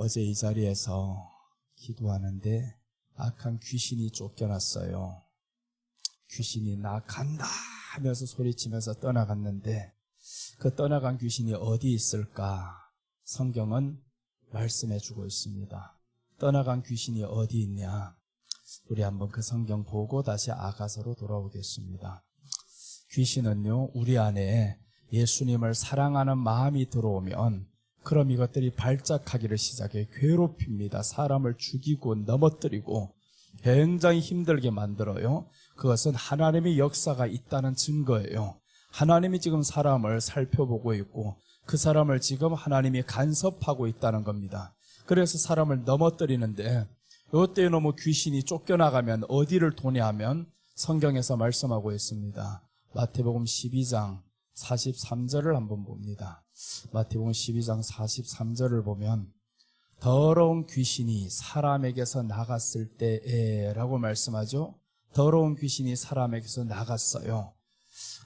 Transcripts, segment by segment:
어제 이 자리에서 기도하는데 악한 귀신이 쫓겨났어요. 귀신이 나 간다 하면서 소리치면서 떠나갔는데 그 떠나간 귀신이 어디 있을까? 성경은 말씀해 주고 있습니다. 떠나간 귀신이 어디 있냐? 우리 한번 그 성경 보고 다시 아가서로 돌아오겠습니다. 귀신은요, 우리 안에 예수님을 사랑하는 마음이 들어오면 그럼 이것들이 발작하기를 시작해 괴롭힙니다. 사람을 죽이고 넘어뜨리고 굉장히 힘들게 만들어요. 그것은 하나님의 역사가 있다는 증거예요. 하나님이 지금 사람을 살펴보고 있고 그 사람을 지금 하나님이 간섭하고 있다는 겁니다. 그래서 사람을 넘어뜨리는데 이때 너무 귀신이 쫓겨나가면 어디를 도냐하면 성경에서 말씀하고 있습니다. 마태복음 12장 43절을 한번 봅니다. 마태복음 12장 43절을 보면 더러운 귀신이 사람에게서 나갔을 때에 라고 말씀하죠. 더러운 귀신이 사람에게서 나갔어요.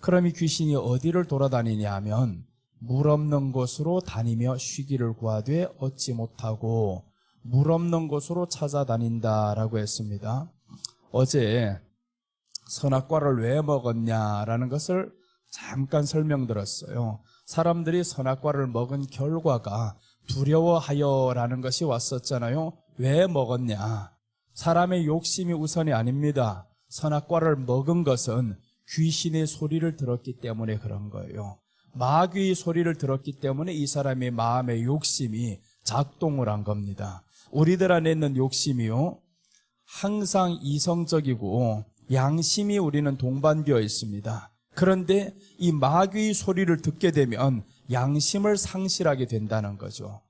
그럼 이 귀신이 어디를 돌아다니냐 하면 물 없는 곳으로 다니며 쉬기를 구하되 얻지 못하고 물 없는 곳으로 찾아다닌다라고 했습니다. 어제 선악과를 왜 먹었냐라는 것을 잠깐 설명드렸어요. 사람들이 선악과를 먹은 결과가 두려워하여라는 것이 왔었잖아요. 왜 먹었냐? 사람의 욕심이 우선이 아닙니다. 선악과를 먹은 것은 귀신의 소리를 들었기 때문에 그런 거예요. 마귀의 소리를 들었기 때문에 이 사람의 마음의 욕심이 작동을 한 겁니다. 우리들 안에 있는 욕심이요, 항상 이성적이고 양심이 우리는 동반되어 있습니다. 그런데 이 마귀의 소리를 듣게 되면 양심을 상실하게 된다는 거죠.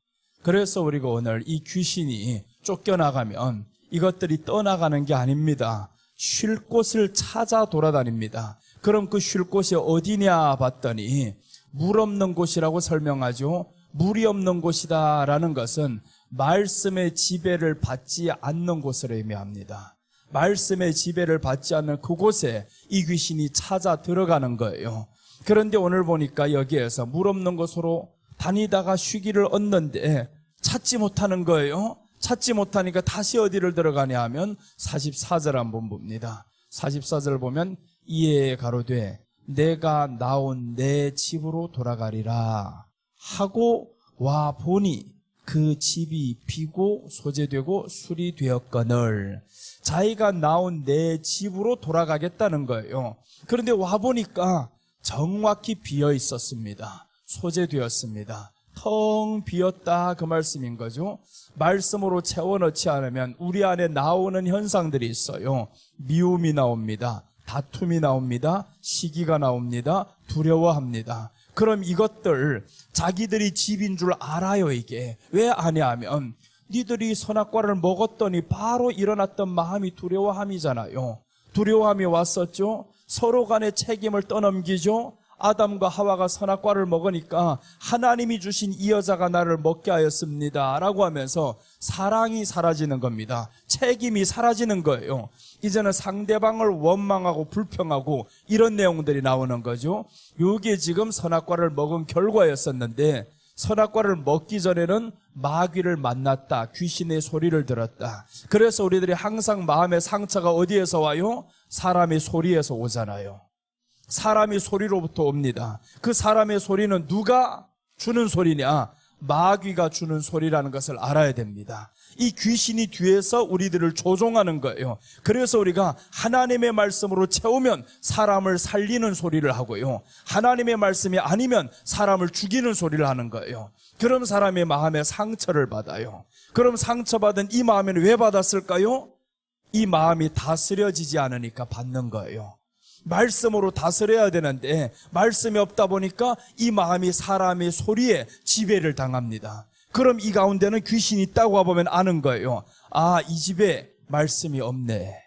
그래서 우리가 오늘 이 귀신이 쫓겨나가면 이것들이 떠나가는 게 아닙니다. 쉴 곳을 찾아 돌아다닙니다. 그럼 그 쉴 곳이 어디냐 봤더니 물 없는 곳이라고 설명하죠. 물이 없는 곳이다라는 것은 말씀의 지배를 받지 않는 곳을 의미합니다. 말씀의 지배를 받지 않는 그곳에 이 귀신이 찾아 들어가는 거예요. 그런데 오늘 보니까 여기에서 물 없는 곳으로 다니다가 쉬기를 얻는데 찾지 못하는 거예요. 찾지 못하니까 다시 어디를 들어가냐 하면 44절 한번 봅니다. 44절 보면 이에 가로되 내가 나온 내 집으로 돌아가리라 하고 와 보니 그 집이 비고 소재되고 술이 되었거늘. 자기가 나온 내 집으로 돌아가겠다는 거예요. 그런데 와 보니까 정확히 비어 있었습니다. 소재되었습니다. 텅 비었다 그 말씀인 거죠. 말씀으로 채워넣지 않으면 우리 안에 나오는 현상들이 있어요. 미움이 나옵니다. 다툼이 나옵니다. 시기가 나옵니다. 두려워합니다. 그럼 이것들 자기들이 집인 줄 알아요. 이게 왜 아냐 하면 니들이 선악과를 먹었더니 바로 일어났던 마음이 두려워함이잖아요. 두려워함이 왔었죠. 서로 간의 책임을 떠넘기죠. 아담과 하와가 선악과를 먹으니까 하나님이 주신 이 여자가 나를 먹게 하였습니다 라고 하면서 사랑이 사라지는 겁니다. 책임이 사라지는 거예요. 이제는 상대방을 원망하고 불평하고 이런 내용들이 나오는 거죠. 이게 지금 선악과를 먹은 결과였었는데 선악과를 먹기 전에는 마귀를 만났다. 귀신의 소리를 들었다. 그래서 우리들이 항상 마음의 상처가 어디에서 와요? 사람의 소리에서 오잖아요. 사람이 소리로부터 옵니다. 그 사람의 소리는 누가 주는 소리냐? 마귀가 주는 소리라는 것을 알아야 됩니다. 이 귀신이 뒤에서 우리들을 조종하는 거예요. 그래서 우리가 하나님의 말씀으로 채우면 사람을 살리는 소리를 하고요. 하나님의 말씀이 아니면 사람을 죽이는 소리를 하는 거예요. 그럼 사람의 마음에 상처를 받아요. 그럼 상처받은 이 마음에는 왜 받았을까요? 이 마음이 다스려지지 않으니까 받는 거예요. 말씀으로 다스려야 되는데 말씀이 없다 보니까 이 마음이 사람의 소리에 지배를 당합니다. 그럼 이 가운데는 귀신이 있다고 와보면 아는 거예요. 아, 이 집에 말씀이 없네.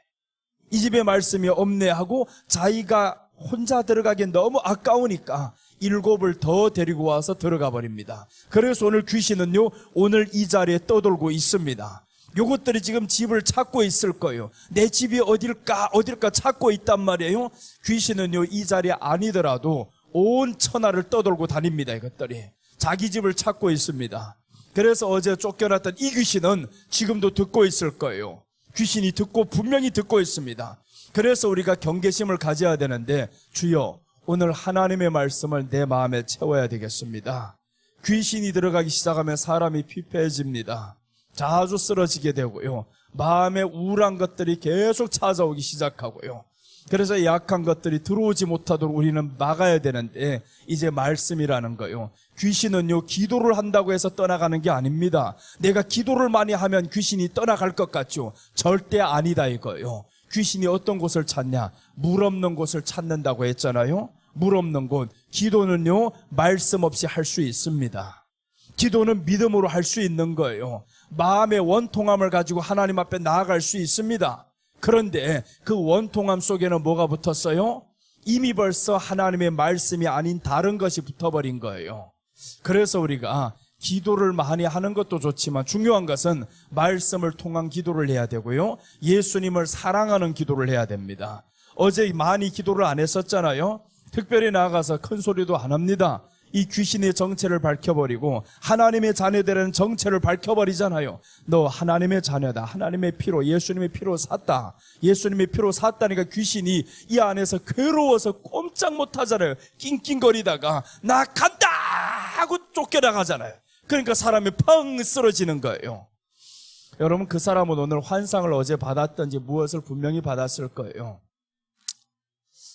이 집에 말씀이 없네 하고 자기가 혼자 들어가기엔 너무 아까우니까 7을 더 데리고 와서 들어가 버립니다. 그래서 오늘 귀신은요, 오늘 이 자리에 떠돌고 있습니다. 요것들이 지금 집을 찾고 있을 거예요. 내 집이 어딜까 찾고 있단 말이에요. 귀신은요, 이 자리에 아니더라도 온 천하를 떠돌고 다닙니다. 이것들이 자기 집을 찾고 있습니다. 그래서 어제 쫓겨났던 이 귀신은 지금도 듣고 있을 거예요. 귀신이 듣고 분명히 듣고 있습니다. 그래서 우리가 경계심을 가져야 되는데, 주여 오늘 하나님의 말씀을 내 마음에 채워야 되겠습니다. 귀신이 들어가기 시작하면 사람이 피폐해집니다. 자주 쓰러지게 되고요, 마음에 우울한 것들이 계속 찾아오기 시작하고요. 그래서 약한 것들이 들어오지 못하도록 우리는 막아야 되는데, 이제 말씀이라는 거요, 귀신은요 기도를 한다고 해서 떠나가는 게 아닙니다. 내가 기도를 많이 하면 귀신이 떠나갈 것 같죠? 절대 아니다 이거요. 귀신이 어떤 곳을 찾냐? 물 없는 곳을 찾는다고 했잖아요. 물 없는 곳. 기도는요 말씀 없이 할 수 있습니다. 기도는 믿음으로 할 수 있는 거예요. 마음의 원통함을 가지고 하나님 앞에 나아갈 수 있습니다. 그런데 그 원통함 속에는 뭐가 붙었어요? 이미 벌써 하나님의 말씀이 아닌 다른 것이 붙어버린 거예요. 그래서 우리가 기도를 많이 하는 것도 좋지만 중요한 것은 말씀을 통한 기도를 해야 되고요, 예수님을 사랑하는 기도를 해야 됩니다. 어제 많이 기도를 안 했었잖아요. 특별히 나아가서 큰 소리도 안 합니다. 이 귀신의 정체를 밝혀버리고 하나님의 자녀들은 정체를 밝혀버리잖아요. 너 하나님의 자녀다. 하나님의 피로, 예수님의 피로 샀다. 예수님의 피로 샀다니까 귀신이 이 안에서 괴로워서 꼼짝 못하잖아요. 낑낑거리다가 나 간다 하고 쫓겨나가잖아요. 그러니까 사람이 펑 쓰러지는 거예요. 여러분, 그 사람은 오늘 환상을 어제 받았던지 무엇을 분명히 받았을 거예요.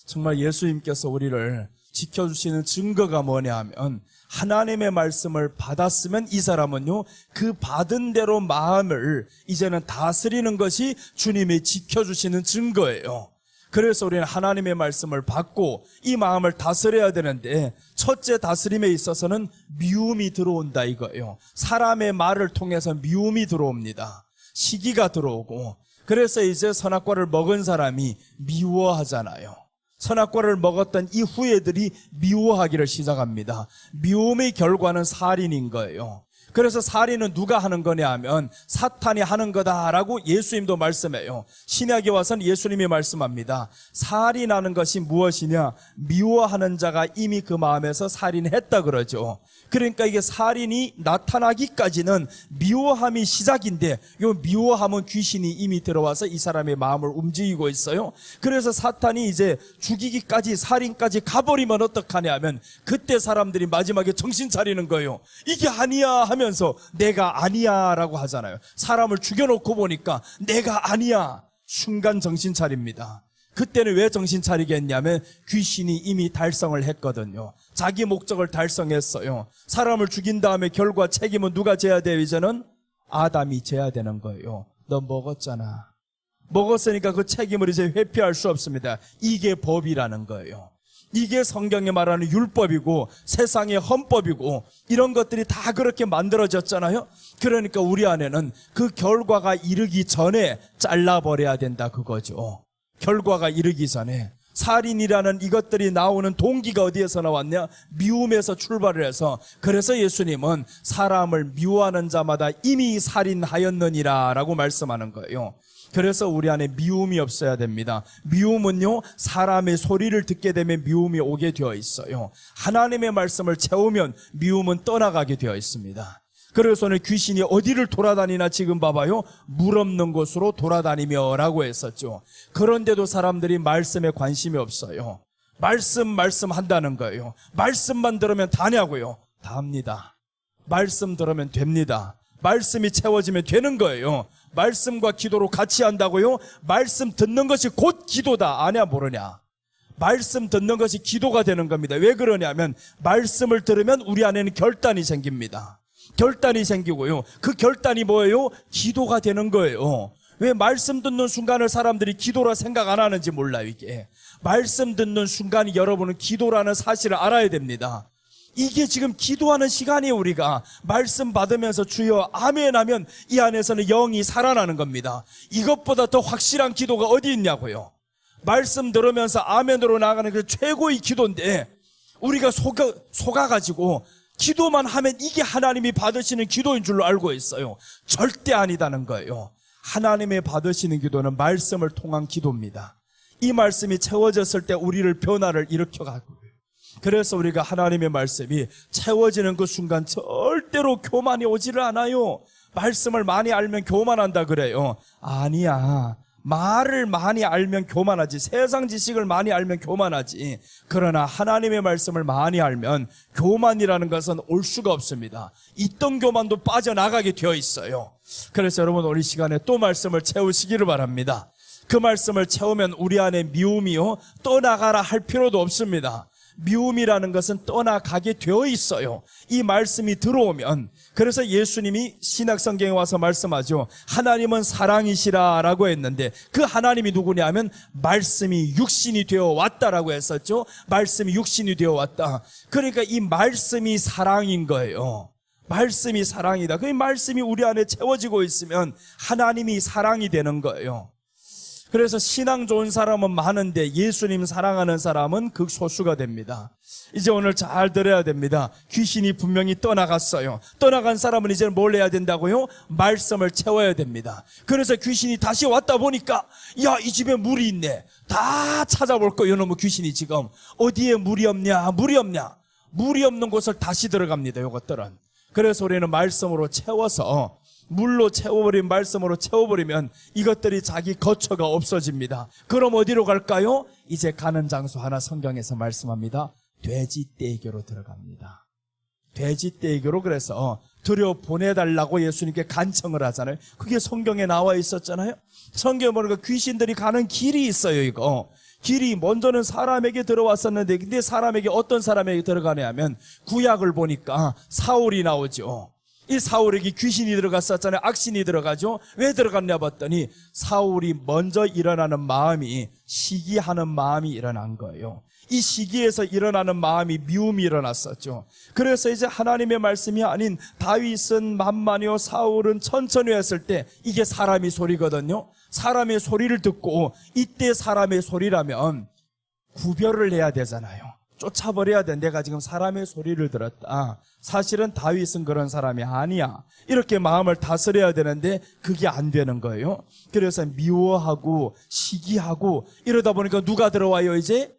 정말 예수님께서 우리를 지켜주시는 증거가 뭐냐 하면, 하나님의 말씀을 받았으면 이 사람은요 그 받은 대로 마음을 이제는 다스리는 것이 주님이 지켜주시는 증거예요. 그래서 우리는 하나님의 말씀을 받고 이 마음을 다스려야 되는데, 첫째 다스림에 있어서는 미움이 들어온다 이거예요. 사람의 말을 통해서 미움이 들어옵니다. 시기가 들어오고, 그래서 이제 선악과를 먹은 사람이 미워하잖아요. 선악과를 먹었던 이 후예들이 미워하기를 시작합니다. 미움의 결과는 살인인 거예요. 그래서 살인은 누가 하는 거냐 하면 사탄이 하는 거다라고 예수님도 말씀해요. 신약에 와서는 예수님이 말씀합니다. 살인하는 것이 무엇이냐? 미워하는 자가 이미 그 마음에서 살인했다 그러죠. 그러니까 이게 살인이 나타나기까지는 미워함이 시작인데, 이 미워함은 귀신이 이미 들어와서 이 사람의 마음을 움직이고 있어요. 그래서 사탄이 이제 죽이기까지, 살인까지 가버리면 어떡하냐 하면, 그때 사람들이 마지막에 정신 차리는 거예요. 이게 아니야 하면서 내가 아니야 라고 하잖아요. 사람을 죽여놓고 보니까 내가 아니야, 순간 정신 차립니다. 그때는 왜 정신 차리겠냐면 귀신이 이미 달성을 했거든요. 자기 목적을 달성했어요. 사람을 죽인 다음에 결과 책임은 누가 져야 돼요? 이제는 아담이 져야 되는 거예요. 너 먹었잖아. 먹었으니까 그 책임을 이제 회피할 수 없습니다. 이게 법이라는 거예요. 이게 성경에 말하는 율법이고 세상의 헌법이고 이런 것들이 다 그렇게 만들어졌잖아요. 그러니까 우리 안에는 그 결과가 이르기 전에 잘라버려야 된다 그거죠. 결과가 이르기 전에. 살인이라는 이것들이 나오는 동기가 어디에서 나왔냐? 미움에서 출발을 해서, 그래서 예수님은 사람을 미워하는 자마다 이미 살인하였느니라 라고 말씀하는 거예요. 그래서 우리 안에 미움이 없어야 됩니다. 미움은요 사람의 소리를 듣게 되면 미움이 오게 되어 있어요. 하나님의 말씀을 채우면 미움은 떠나가게 되어 있습니다. 그래서 오늘 귀신이 어디를 돌아다니나 지금 봐봐요. 물 없는 곳으로 돌아다니며 라고 했었죠. 그런데도 사람들이 말씀에 관심이 없어요. 말씀 한다는 거예요. 말씀만 들으면 다냐고요? 다 합니다. 말씀 들으면 됩니다. 말씀이 채워지면 되는 거예요. 말씀과 기도로 같이 한다고요? 말씀 듣는 것이 곧 기도다. 아냐 모르냐? 말씀 듣는 것이 기도가 되는 겁니다. 왜 그러냐면 말씀을 들으면 우리 안에는 결단이 생깁니다. 결단이 생기고요. 그 결단이 뭐예요? 기도가 되는 거예요. 왜 말씀 듣는 순간을 사람들이 기도라 생각 안 하는지 몰라요. 이게 말씀 듣는 순간이 여러분은 기도라는 사실을 알아야 됩니다. 이게 지금 기도하는 시간이에요. 우리가 말씀 받으면서 주여 아멘 하면 이 안에서는 영이 살아나는 겁니다. 이것보다 더 확실한 기도가 어디 있냐고요. 말씀 들으면서 아멘으로 나가는 그 최고의 기도인데, 우리가 속아가지고 기도만 하면 이게 하나님이 받으시는 기도인 줄로 알고 있어요. 절대 아니다는 거예요. 하나님의 받으시는 기도는 말씀을 통한 기도입니다. 이 말씀이 채워졌을 때 우리를 변화를 일으켜가고요. 그래서 우리가 하나님의 말씀이 채워지는 그 순간 절대로 교만이 오지를 않아요. 말씀을 많이 알면 교만한다 그래요. 아니야. 말을 많이 알면 교만하지. 세상 지식을 많이 알면 교만하지. 그러나 하나님의 말씀을 많이 알면 교만이라는 것은 올 수가 없습니다. 있던 교만도 빠져나가게 되어 있어요. 그래서 여러분 오늘 이 시간에 또 말씀을 채우시기를 바랍니다. 그 말씀을 채우면 우리 안에 미움이요 떠나가라 할 필요도 없습니다. 미움이라는 것은 떠나가게 되어 있어요. 이 말씀이 들어오면. 그래서 예수님이 신약성경에 와서 말씀하죠. 하나님은 사랑이시라라고 했는데 그 하나님이 누구냐 하면 말씀이 육신이 되어 왔다라고 했었죠. 말씀이 육신이 되어 왔다. 그러니까 이 말씀이 사랑인 거예요. 말씀이 사랑이다. 그 말씀이 우리 안에 채워지고 있으면 하나님이 사랑이 되는 거예요. 그래서 신앙 좋은 사람은 많은데 예수님 사랑하는 사람은 극소수가 됩니다. 이제 오늘 잘 들어야 됩니다. 귀신이 분명히 떠나갔어요. 떠나간 사람은 이제 뭘 해야 된다고요? 말씀을 채워야 됩니다. 그래서 귀신이 다시 왔다 보니까 야, 이 집에 물이 있네. 다 찾아볼 거예요. 이놈의 귀신이 지금 어디에 물이 없냐? 물이 없냐? 물이 없는 곳을 다시 들어갑니다. 이것들은. 그래서 우리는 말씀으로 채워서 물로 채워버린 말씀으로 채워버리면 이것들이 자기 거처가 없어집니다. 그럼 어디로 갈까요? 이제 가는 장소 하나 성경에서 말씀합니다. 돼지떼교로 들어갑니다. 돼지떼교로. 그래서 들여보내달라고 예수님께 간청을 하잖아요. 그게 성경에 나와 있었잖아요. 성경에 보니까 귀신들이 가는 길이 있어요. 이거 길이 먼저는 사람에게 들어왔었는데 근데 사람에게 어떤 사람에게 들어가냐면 구약을 보니까 사울이 나오죠. 이 사울에게 귀신이 들어갔었잖아요. 악신이 들어가죠. 왜 들어갔냐 봤더니 사울이 먼저 일어나는 마음이 시기하는 마음이 일어난 거예요. 이 시기에서 일어나는 마음이 미움이 일어났었죠. 그래서 이제 하나님의 말씀이 아닌 다윗은 만만히요 사울은 천천히 했을 때 이게 사람의 소리거든요. 사람의 소리를 듣고 이때 사람의 소리라면 구별을 해야 되잖아요. 쫓아버려야 돼. 내가 지금 사람의 소리를 들었다. 사실은 다윗은 그런 사람이 아니야. 이렇게 마음을 다스려야 되는데 그게 안 되는 거예요. 그래서 미워하고 시기하고 이러다 보니까 누가 들어와요? 이제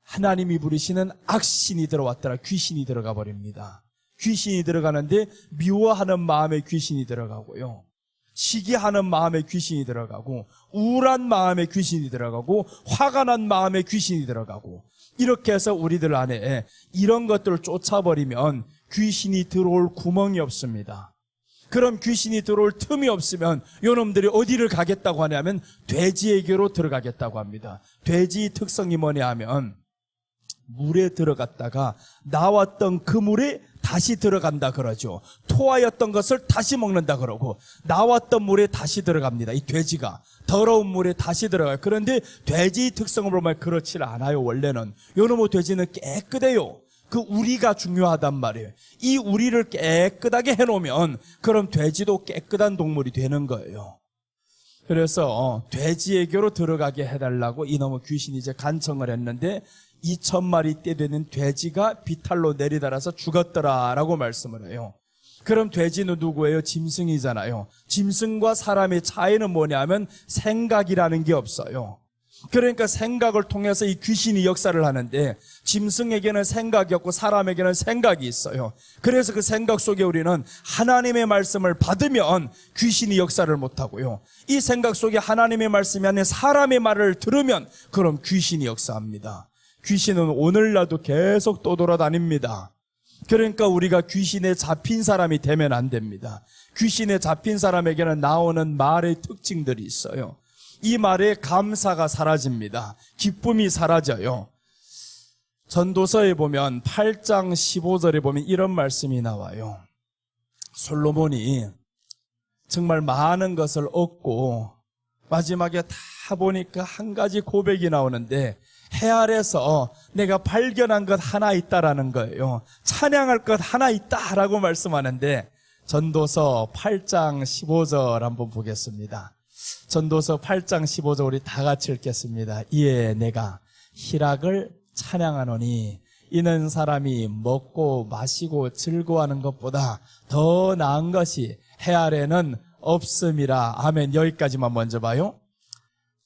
하나님이 부르시는 악신이 들어왔더라. 귀신이 들어가 버립니다. 귀신이 들어가는데 미워하는 마음에 귀신이 들어가고요. 시기하는 마음에 귀신이 들어가고 우울한 마음에 귀신이 들어가고 화가 난 마음에 귀신이 들어가고 이렇게 해서 우리들 안에 이런 것들을 쫓아버리면 귀신이 들어올 구멍이 없습니다. 그럼 귀신이 들어올 틈이 없으면 요놈들이 어디를 가겠다고 하냐면 돼지에게로 들어가겠다고 합니다. 돼지의 특성이 뭐냐 하면 물에 들어갔다가 나왔던 그 물에 다시 들어간다 그러죠. 토하였던 것을 다시 먹는다 그러고 나왔던 물에 다시 들어갑니다. 이 돼지가 더러운 물에 다시 들어가요. 그런데 돼지의 특성을 보면 그렇지 않아요. 원래는 요놈의 돼지는 깨끗해요. 그 우리가 중요하단 말이에요. 이 우리를 깨끗하게 해놓으면 그럼 돼지도 깨끗한 동물이 되는 거예요. 그래서 돼지에게로 들어가게 해달라고 이놈의 귀신이 이제 간청을 했는데 2000마리 때 되는 돼지가 비탈로 내리달아서 죽었더라라고 말씀을 해요. 그럼 돼지는 누구예요? 짐승이잖아요. 짐승과 사람의 차이는 뭐냐면 생각이라는 게 없어요. 그러니까 생각을 통해서 이 귀신이 역사를 하는데 짐승에게는 생각이 없고 사람에게는 생각이 있어요. 그래서 그 생각 속에 우리는 하나님의 말씀을 받으면 귀신이 역사를 못하고요. 이 생각 속에 하나님의 말씀이 아닌 사람의 말을 들으면 그럼 귀신이 역사합니다. 귀신은 오늘날도 계속 떠돌아다닙니다. 그러니까 우리가 귀신에 잡힌 사람이 되면 안 됩니다. 귀신에 잡힌 사람에게는 나오는 말의 특징들이 있어요. 이 말에 감사가 사라집니다. 기쁨이 사라져요. 전도서에 보면 8장 15절에 보면 이런 말씀이 나와요. 솔로몬이 정말 많은 것을 얻고 마지막에 다 보니까 한 가지 고백이 나오는데 해 아래서 내가 발견한 것 하나 있다라는 거예요. 찬양할 것 하나 있다라고 말씀하는데 전도서 8장 15절 한번 보겠습니다. 전도서 8장 15절 우리 다 같이 읽겠습니다. 이에 내가 희락을 찬양하노니 이는 사람이 먹고 마시고 즐거워하는 것보다 더 나은 것이 해 아래는 없음이라. 아멘. 여기까지만 먼저 봐요.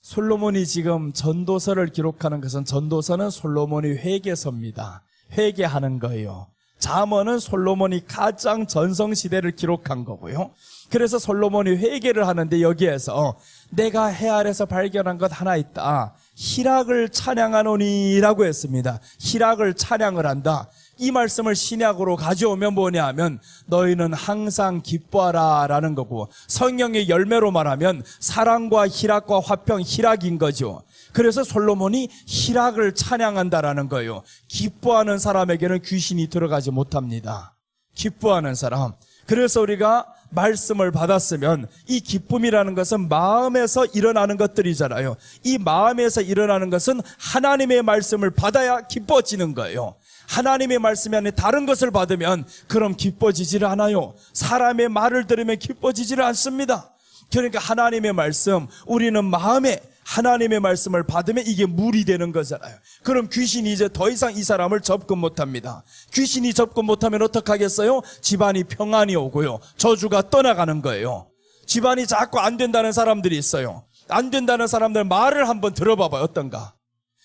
솔로몬이 지금 전도서를 기록하는 것은, 전도서는 솔로몬이 회개서입니다. 회개하는 거예요. 잠언은 솔로몬이 가장 전성시대를 기록한 거고요. 그래서 솔로몬이 회개를 하는데, 여기에서 내가 해 아래서 발견한 것 하나 있다. 희락을 찬양하노니 라고 했습니다. 희락을 찬양을 한다. 이 말씀을 신약으로 가져오면 뭐냐 하면 너희는 항상 기뻐하라 라는 거고, 성령의 열매로 말하면 사랑과 희락과 화평, 희락인 거죠. 그래서 솔로몬이 희락을 찬양한다라는 거예요. 기뻐하는 사람에게는 귀신이 들어가지 못합니다. 기뻐하는 사람. 그래서 우리가 말씀을 받았으면 이 기쁨이라는 것은 마음에서 일어나는 것들이잖아요. 이 마음에서 일어나는 것은 하나님의 말씀을 받아야 기뻐지는 거예요. 하나님의 말씀이 아닌 다른 것을 받으면 그럼 기뻐지지를 않아요. 사람의 말을 들으면 기뻐지지를 않습니다. 그러니까 하나님의 말씀, 우리는 마음에 하나님의 말씀을 받으면 이게 물이 되는 거잖아요. 그럼 귀신이 이제 더 이상 이 사람을 접근 못합니다. 귀신이 접근 못하면 어떡하겠어요? 집안이 평안이 오고요, 저주가 떠나가는 거예요. 집안이 자꾸 안 된다는 사람들이 있어요. 안 된다는 사람들 말을 한번 들어봐봐요. 어떤가?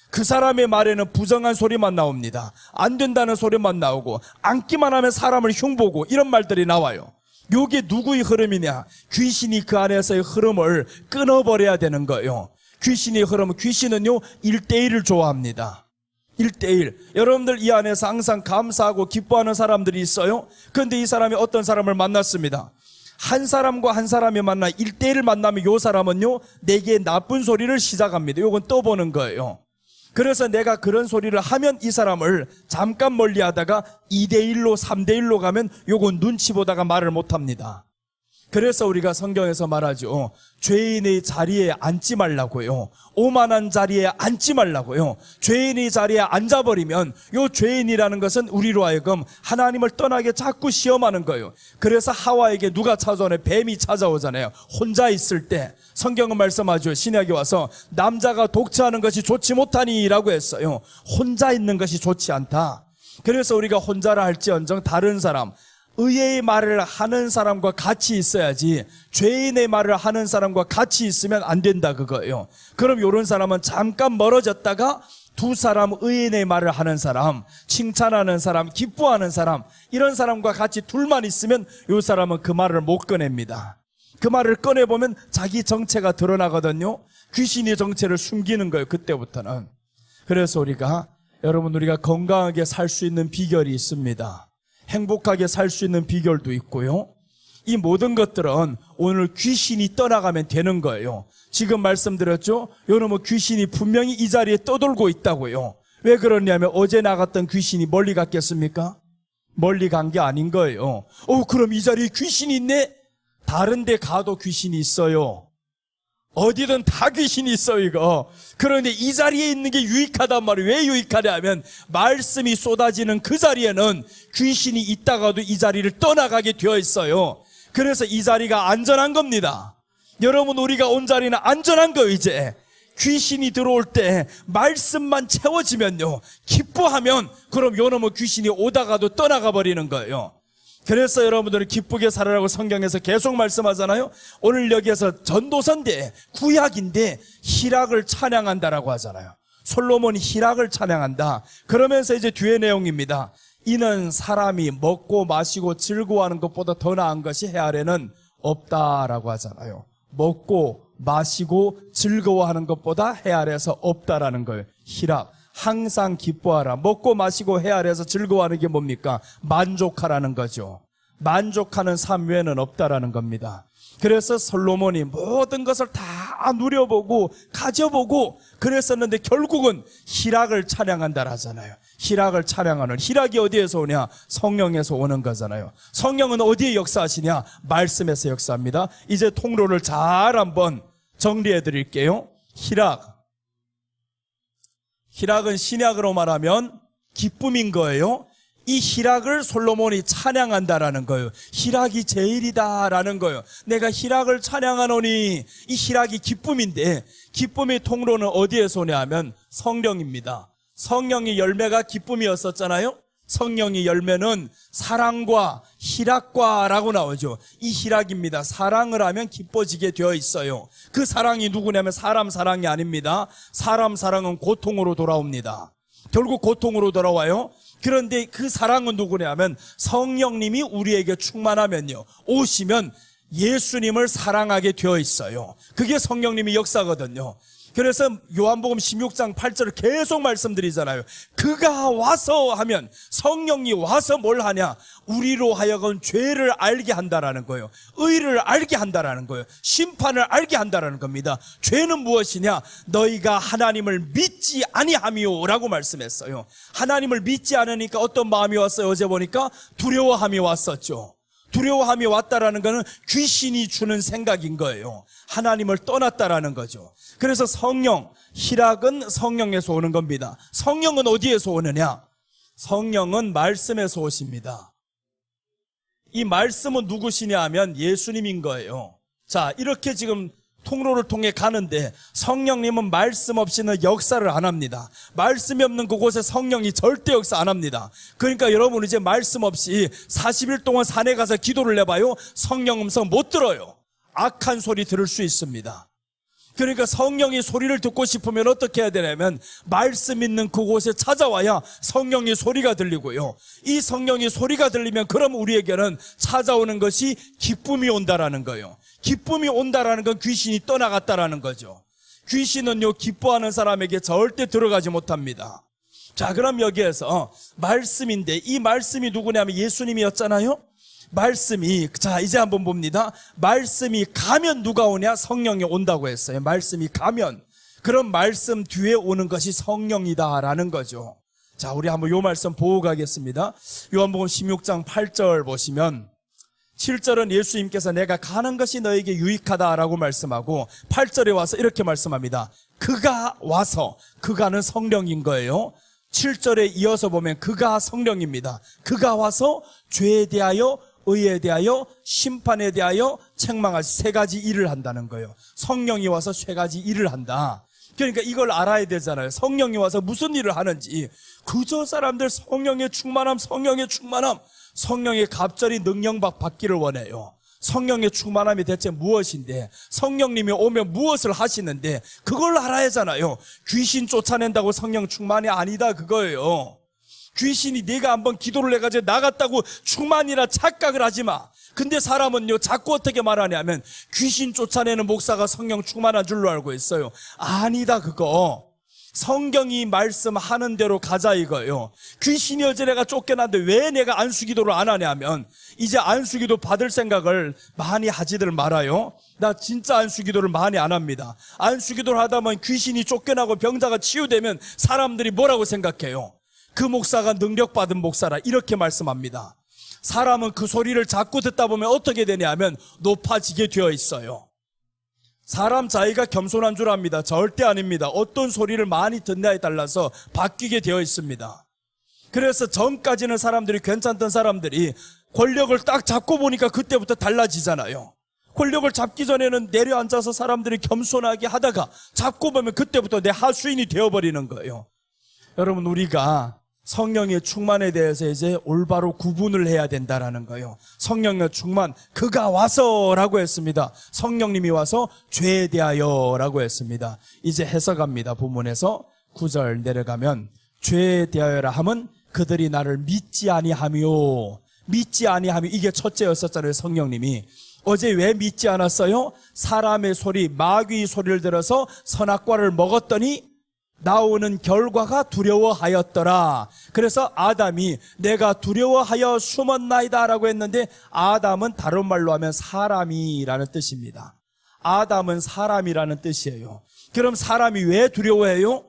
그 사람의 말에는 부정한 소리만 나옵니다. 안 된다는 소리만 나오고, 앉기만 하면 사람을 흉보고, 이런 말들이 나와요. 요게 누구의 흐름이냐? 귀신이 그 안에서의 흐름을 끊어버려야 되는 거예요. 귀신의 흐름, 귀신은요 1대1을 좋아합니다. 1대1. 여러분들 이 안에서 항상 감사하고 기뻐하는 사람들이 있어요. 그런데 이 사람이 어떤 사람을 만났습니다. 한 사람과 한 사람이 만나 1대1을 만나면 요 사람은요 내게 나쁜 소리를 시작합니다. 요건 떠보는 거예요. 그래서 내가 그런 소리를 하면 이 사람을 잠깐 멀리 하다가 2대1로 3대1로 가면 요건 눈치 보다가 말을 못합니다. 그래서 우리가 성경에서 말하죠. 죄인의 자리에 앉지 말라고요. 오만한 자리에 앉지 말라고요. 죄인의 자리에 앉아버리면 요 죄인이라는 것은 우리로 하여금 하나님을 떠나게 자꾸 시험하는 거예요. 그래서 하와에게 누가 찾아오네? 뱀이 찾아오잖아요. 혼자 있을 때 성경은 말씀하죠. 신약에 와서 남자가 독처하는 것이 좋지 못하니 라고 했어요. 혼자 있는 것이 좋지 않다. 그래서 우리가 혼자라 할지언정 다른 사람, 의의 말을 하는 사람과 같이 있어야지 죄인의 말을 하는 사람과 같이 있으면 안 된다 그거예요. 그럼 이런 사람은 잠깐 멀어졌다가 두 사람, 의인의 말을 하는 사람, 칭찬하는 사람, 기뻐하는 사람, 이런 사람과 같이 둘만 있으면 이 사람은 그 말을 못 꺼냅니다. 그 말을 꺼내보면 자기 정체가 드러나거든요. 귀신이 정체를 숨기는 거예요, 그때부터는. 그래서 우리가 건강하게 살 수 있는 비결이 있습니다. 행복하게 살 수 있는 비결도 있고요. 이 모든 것들은 오늘 귀신이 떠나가면 되는 거예요. 지금 말씀드렸죠? 여러분 귀신이 분명히 이 자리에 떠돌고 있다고요. 왜 그러냐면 어제 나갔던 귀신이 멀리 갔겠습니까? 멀리 간 게 아닌 거예요. 그럼 이 자리에 귀신이 있네? 다른 데 가도 귀신이 있어요. 어디든 다 귀신이 있어 이거. 그런데 이 자리에 있는 게 유익하단 말이에요. 왜 유익하냐 하면 말씀이 쏟아지는 그 자리에는 귀신이 있다가도 이 자리를 떠나가게 되어 있어요. 그래서 이 자리가 안전한 겁니다. 여러분 우리가 온 자리는 안전한 거예요. 이제 귀신이 들어올 때 말씀만 채워지면요, 기뻐하면 그럼 요놈의 귀신이 오다가도 떠나가 버리는 거예요. 그래서 여러분들은 기쁘게 살아라고 성경에서 계속 말씀하잖아요. 오늘 여기에서 전도서인데 구약인데 희락을 찬양한다라고 하잖아요. 솔로몬이 희락을 찬양한다. 그러면서 이제 뒤에 내용입니다. 이는 사람이 먹고 마시고 즐거워하는 것보다 더 나은 것이 해 아래는 없다라고 하잖아요. 먹고 마시고 즐거워하는 것보다 해 아래에서 없다라는 거예요. 희락. 항상 기뻐하라. 먹고 마시고 해 아래에서 즐거워하는 게 뭡니까? 만족하라는 거죠. 만족하는 삶 외에는 없다라는 겁니다. 그래서 솔로몬이 모든 것을 다 누려보고 가져보고 그랬었는데 결국은 희락을 찬양한다 하잖아요. 희락을 찬양하는, 희락이 어디에서 오냐? 성령에서 오는 거잖아요. 성령은 어디에 역사하시냐? 말씀에서 역사합니다. 이제 통로를 잘 한번 정리해 드릴게요. 희락은 신약으로 말하면 기쁨인 거예요. 이 희락을 솔로몬이 찬양한다라는 거예요. 희락이 제일이다라는 거예요. 내가 희락을 찬양하노니, 이 희락이 기쁨인데 기쁨의 통로는 어디에서 오냐 하면 성령입니다. 성령의 열매가 기쁨이었었잖아요. 성령의 열매는 사랑과 희락과라고 나오죠. 이 희락입니다. 사랑을 하면 기뻐지게 되어 있어요. 그 사랑이 누구냐면 사람 사랑이 아닙니다. 사람 사랑은 고통으로 돌아옵니다. 결국 고통으로 돌아와요. 그런데 그 사랑은 누구냐면 성령님이 우리에게 충만하면요, 오시면 예수님을 사랑하게 되어 있어요. 그게 성령님의 역사거든요. 그래서 요한복음 16장 8절을 계속 말씀드리잖아요. 그가 와서 하면, 성령이 와서 뭘 하냐? 우리로 하여금 죄를 알게 한다라는 거예요. 의를 알게 한다라는 거예요. 심판을 알게 한다라는 겁니다. 죄는 무엇이냐? 너희가 하나님을 믿지 아니하미요 라고 말씀했어요. 하나님을 믿지 않으니까 어떤 마음이 왔어요? 어제 보니까 두려워함이 왔었죠. 두려워함이 왔다라는 것은 귀신이 주는 생각인 거예요. 하나님을 떠났다라는 거죠. 그래서 성령, 희락은 성령에서 오는 겁니다. 성령은 어디에서 오느냐? 성령은 말씀에서 오십니다. 이 말씀은 누구시냐 하면 예수님인 거예요. 자, 이렇게 지금 통로를 통해 가는데 성령님은 말씀 없이는 역사를 안 합니다. 말씀이 없는 그곳에 성령이 절대 역사 안 합니다. 그러니까 여러분 이제 말씀 없이 40일 동안 산에 가서 기도를 해봐요. 성령 음성 못 들어요. 악한 소리 들을 수 있습니다. 그러니까 성령이 소리를 듣고 싶으면 어떻게 해야 되냐면 말씀 있는 그곳에 찾아와야 성령의 소리가 들리고요. 이 성령의 소리가 들리면 그럼 우리에게는 찾아오는 것이 기쁨이 온다라는 거예요. 기쁨이 온다라는 건 귀신이 떠나갔다라는 거죠. 귀신은요, 기뻐하는 사람에게 절대 들어가지 못합니다. 자, 그럼 여기에서 말씀인데 이 말씀이 누구냐면 예수님이었잖아요. 말씀이, 자, 이제 한번 봅니다. 말씀이 가면 누가 오냐? 성령이 온다고 했어요. 말씀이 가면. 그럼 말씀 뒤에 오는 것이 성령이다라는 거죠. 자, 우리 한번 요 말씀 보고 가겠습니다. 요한복음 16장 8절 보시면 7절은 예수님께서 내가 가는 것이 너에게 유익하다라고 말씀하고 8절에 와서 이렇게 말씀합니다. 그가 와서, 그가는 성령인 거예요. 7절에 이어서 보면 그가 성령입니다. 그가 와서 죄에 대하여, 의에 대하여, 심판에 대하여 책망할 세 가지 일을 한다는 거예요. 성령이 와서 세 가지 일을 한다. 그러니까 이걸 알아야 되잖아요. 성령이 와서 무슨 일을 하는지. 그저 사람들 성령의 충만함, 성령의 충만함, 성령의 갑자기 능력 받기를 원해요. 성령의 충만함이 대체 무엇인데, 성령님이 오면 무엇을 하시는데, 그걸 알아야 하잖아요. 귀신 쫓아낸다고 성령 충만이 아니다 그거예요. 귀신이 네가 한번 기도를 해가지고 나갔다고 충만이라 착각을 하지 마. 근데 사람은요, 자꾸 어떻게 말하냐면 귀신 쫓아내는 목사가 성령 충만한 줄로 알고 있어요. 아니다 그거. 성경이 말씀하는 대로 가자 이거예요. 귀신이 어제 내가 쫓겨났는데 왜 내가 안수기도를 안 하냐면 이제 안수기도 받을 생각을 많이 하지들 말아요. 나 진짜 안수기도를 많이 안 합니다. 안수기도를 하다 보면 귀신이 쫓겨나고 병자가 치유되면 사람들이 뭐라고 생각해요? 그 목사가 능력받은 목사라 이렇게 말씀합니다. 사람은 그 소리를 자꾸 듣다 보면 어떻게 되냐면 높아지게 되어 있어요. 사람 자기가 겸손한 줄 압니다. 절대 아닙니다. 어떤 소리를 많이 듣냐에 따라서 바뀌게 되어 있습니다. 그래서 전까지는 사람들이 괜찮던 사람들이 권력을 딱 잡고 보니까 그때부터 달라지잖아요. 권력을 잡기 전에는 내려앉아서 사람들이 겸손하게 하다가 잡고 보면 그때부터 내 하수인이 되어버리는 거예요. 여러분 우리가 성령의 충만에 대해서 이제 올바로 구분을 해야 된다라는 거예요. 성령의 충만, 그가 와서라고 했습니다. 성령님이 와서 죄에 대하여라고 했습니다. 이제 해석합니다. 본문에서 9절 내려가면 죄에 대하여라 함은 그들이 나를 믿지 아니하며, 믿지 아니하며, 이게 첫째였었잖아요. 성령님이 어제 왜 믿지 않았어요? 사람의 소리, 마귀의 소리를 들어서 선악과를 먹었더니 나오는 결과가 두려워하였더라. 그래서 아담이 내가 두려워하여 숨었나이다 라고 했는데 아담은 다른 말로 하면 사람이라는 뜻입니다. 아담은 사람이라는 뜻이에요. 그럼 사람이 왜 두려워해요?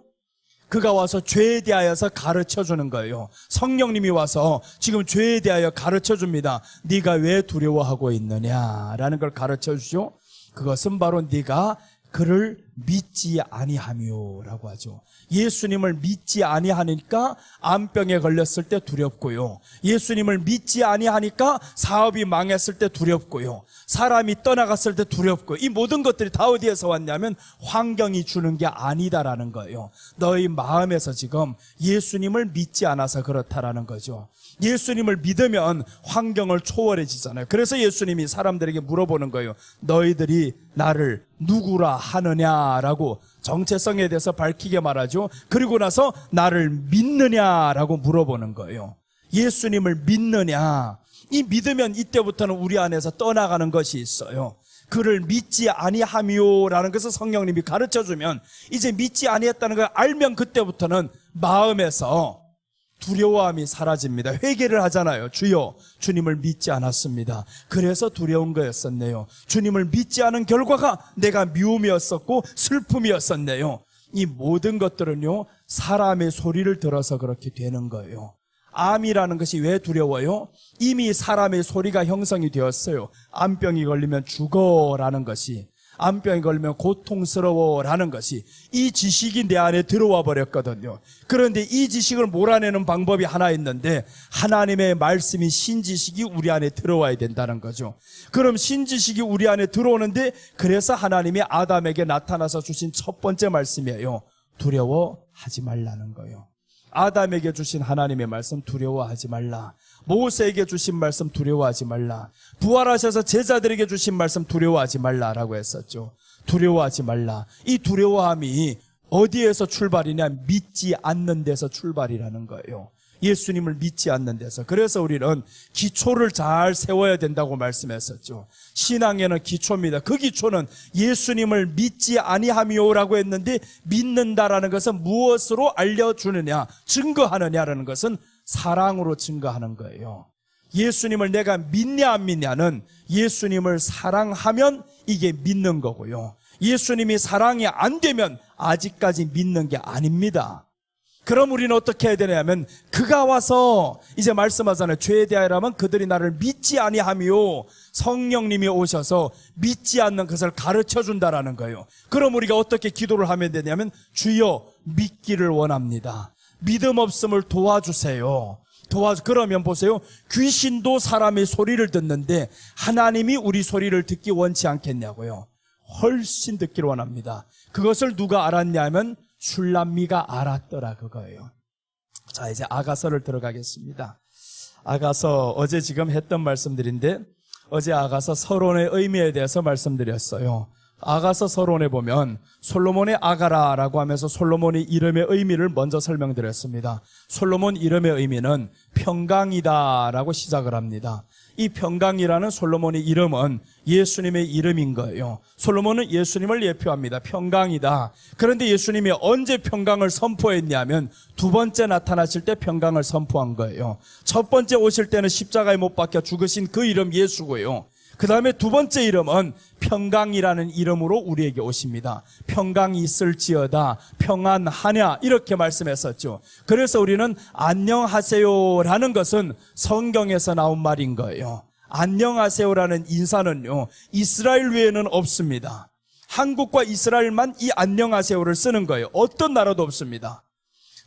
그가 와서 죄에 대하여서 가르쳐주는 거예요. 성령님이 와서 지금 죄에 대하여 가르쳐줍니다. 네가 왜 두려워하고 있느냐라는 걸 가르쳐주죠. 그것은 바로 네가 그를 믿지 아니하며라고 하죠. 예수님을 믿지 아니하니까 암병에 걸렸을 때 두렵고요. 예수님을 믿지 아니하니까 사업이 망했을 때 두렵고요. 사람이 떠나갔을 때 두렵고요. 이 모든 것들이 다 어디에서 왔냐면 환경이 주는 게 아니다라는 거예요. 너희 마음에서 지금 예수님을 믿지 않아서 그렇다라는 거죠. 예수님을 믿으면 환경을 초월해지잖아요. 그래서 예수님이 사람들에게 물어보는 거예요. 너희들이 나를 누구라 하느냐라고 정체성에 대해서 밝히게 말하죠. 그리고 나서 나를 믿느냐라고 물어보는 거예요. 예수님을 믿느냐. 이 믿으면 이때부터는 우리 안에서 떠나가는 것이 있어요. 그를 믿지 아니하며라는 것을 성령님이 가르쳐주면 이제 믿지 아니했다는 걸 알면 그때부터는 마음에서 두려워함이 사라집니다. 회개를 하잖아요. 주여, 주님을 믿지 않았습니다. 그래서 두려운 거였었네요. 주님을 믿지 않은 결과가 내가 미움이었었고 슬픔이었었네요. 이 모든 것들은요, 사람의 소리를 들어서 그렇게 되는 거예요. 암이라는 것이 왜 두려워요? 이미 사람의 소리가 형성이 되었어요. 암병이 걸리면 죽어라는 것이, 암병이 걸리면 고통스러워라는 것이 이 지식이 내 안에 들어와 버렸거든요. 그런데 이 지식을 몰아내는 방법이 하나 있는데 하나님의 말씀이 신지식이 우리 안에 들어와야 된다는 거죠. 그럼 신지식이 우리 안에 들어오는데 그래서 하나님이 아담에게 나타나서 주신 첫 번째 말씀이에요. 두려워하지 말라는 거예요. 아담에게 주신 하나님의 말씀 두려워하지 말라. 모세에게 주신 말씀 두려워하지 말라. 부활하셔서 제자들에게 주신 말씀 두려워하지 말라라고 했었죠. 두려워하지 말라. 이 두려워함이 어디에서 출발이냐? 믿지 않는 데서 출발이라는 거예요. 예수님을 믿지 않는 데서. 그래서 우리는 기초를 잘 세워야 된다고 말씀했었죠. 신앙에는 기초입니다. 그 기초는 예수님을 믿지 아니하며라고 했는데 믿는다라는 것은 무엇으로 알려주느냐, 증거하느냐라는 것은 사랑으로 증거하는 거예요. 예수님을 내가 믿냐 안 믿냐는 예수님을 사랑하면 이게 믿는 거고요. 예수님이 사랑이 안 되면 아직까지 믿는 게 아닙니다. 그럼 우리는 어떻게 해야 되냐면 그가 와서 이제 말씀하잖아요. 죄에 대하여라면 그들이 나를 믿지 아니하며 성령님이 오셔서 믿지 않는 것을 가르쳐준다라는 거예요. 그럼 우리가 어떻게 기도를 하면 되냐면 주여 믿기를 원합니다. 믿음 없음을 도와주세요. 그러면 보세요. 귀신도 사람의 소리를 듣는데 하나님이 우리 소리를 듣기 원치 않겠냐고요. 훨씬 듣기를 원합니다. 그것을 누가 알았냐면 술람미가 알았더라 그거예요. 자, 이제 아가서를 들어가겠습니다. 아가서 어제 지금 했던 말씀들인데 어제 아가서 서론의 의미에 대해서 말씀드렸어요. 아가서 서론에 보면 솔로몬의 아가라라고 하면서 솔로몬의 이름의 의미를 먼저 설명드렸습니다. 솔로몬 이름의 의미는 평강이다라고 시작을 합니다. 이 평강이라는 솔로몬의 이름은 예수님의 이름인 거예요. 솔로몬은 예수님을 예표합니다. 평강이다. 그런데 예수님이 언제 평강을 선포했냐면 두 번째 나타나실 때 평강을 선포한 거예요. 첫 번째 오실 때는 십자가에 못 박혀 죽으신 그 이름 예수고요. 그 다음에 두 번째 이름은 평강이라는 이름으로 우리에게 오십니다. 평강이 있을지어다, 평안하냐 이렇게 말씀했었죠. 그래서 우리는 안녕하세요라는 것은 성경에서 나온 말인 거예요. 안녕하세요라는 인사는요, 이스라엘 외에는 없습니다. 한국과 이스라엘만 이 안녕하세요를 쓰는 거예요. 어떤 나라도 없습니다.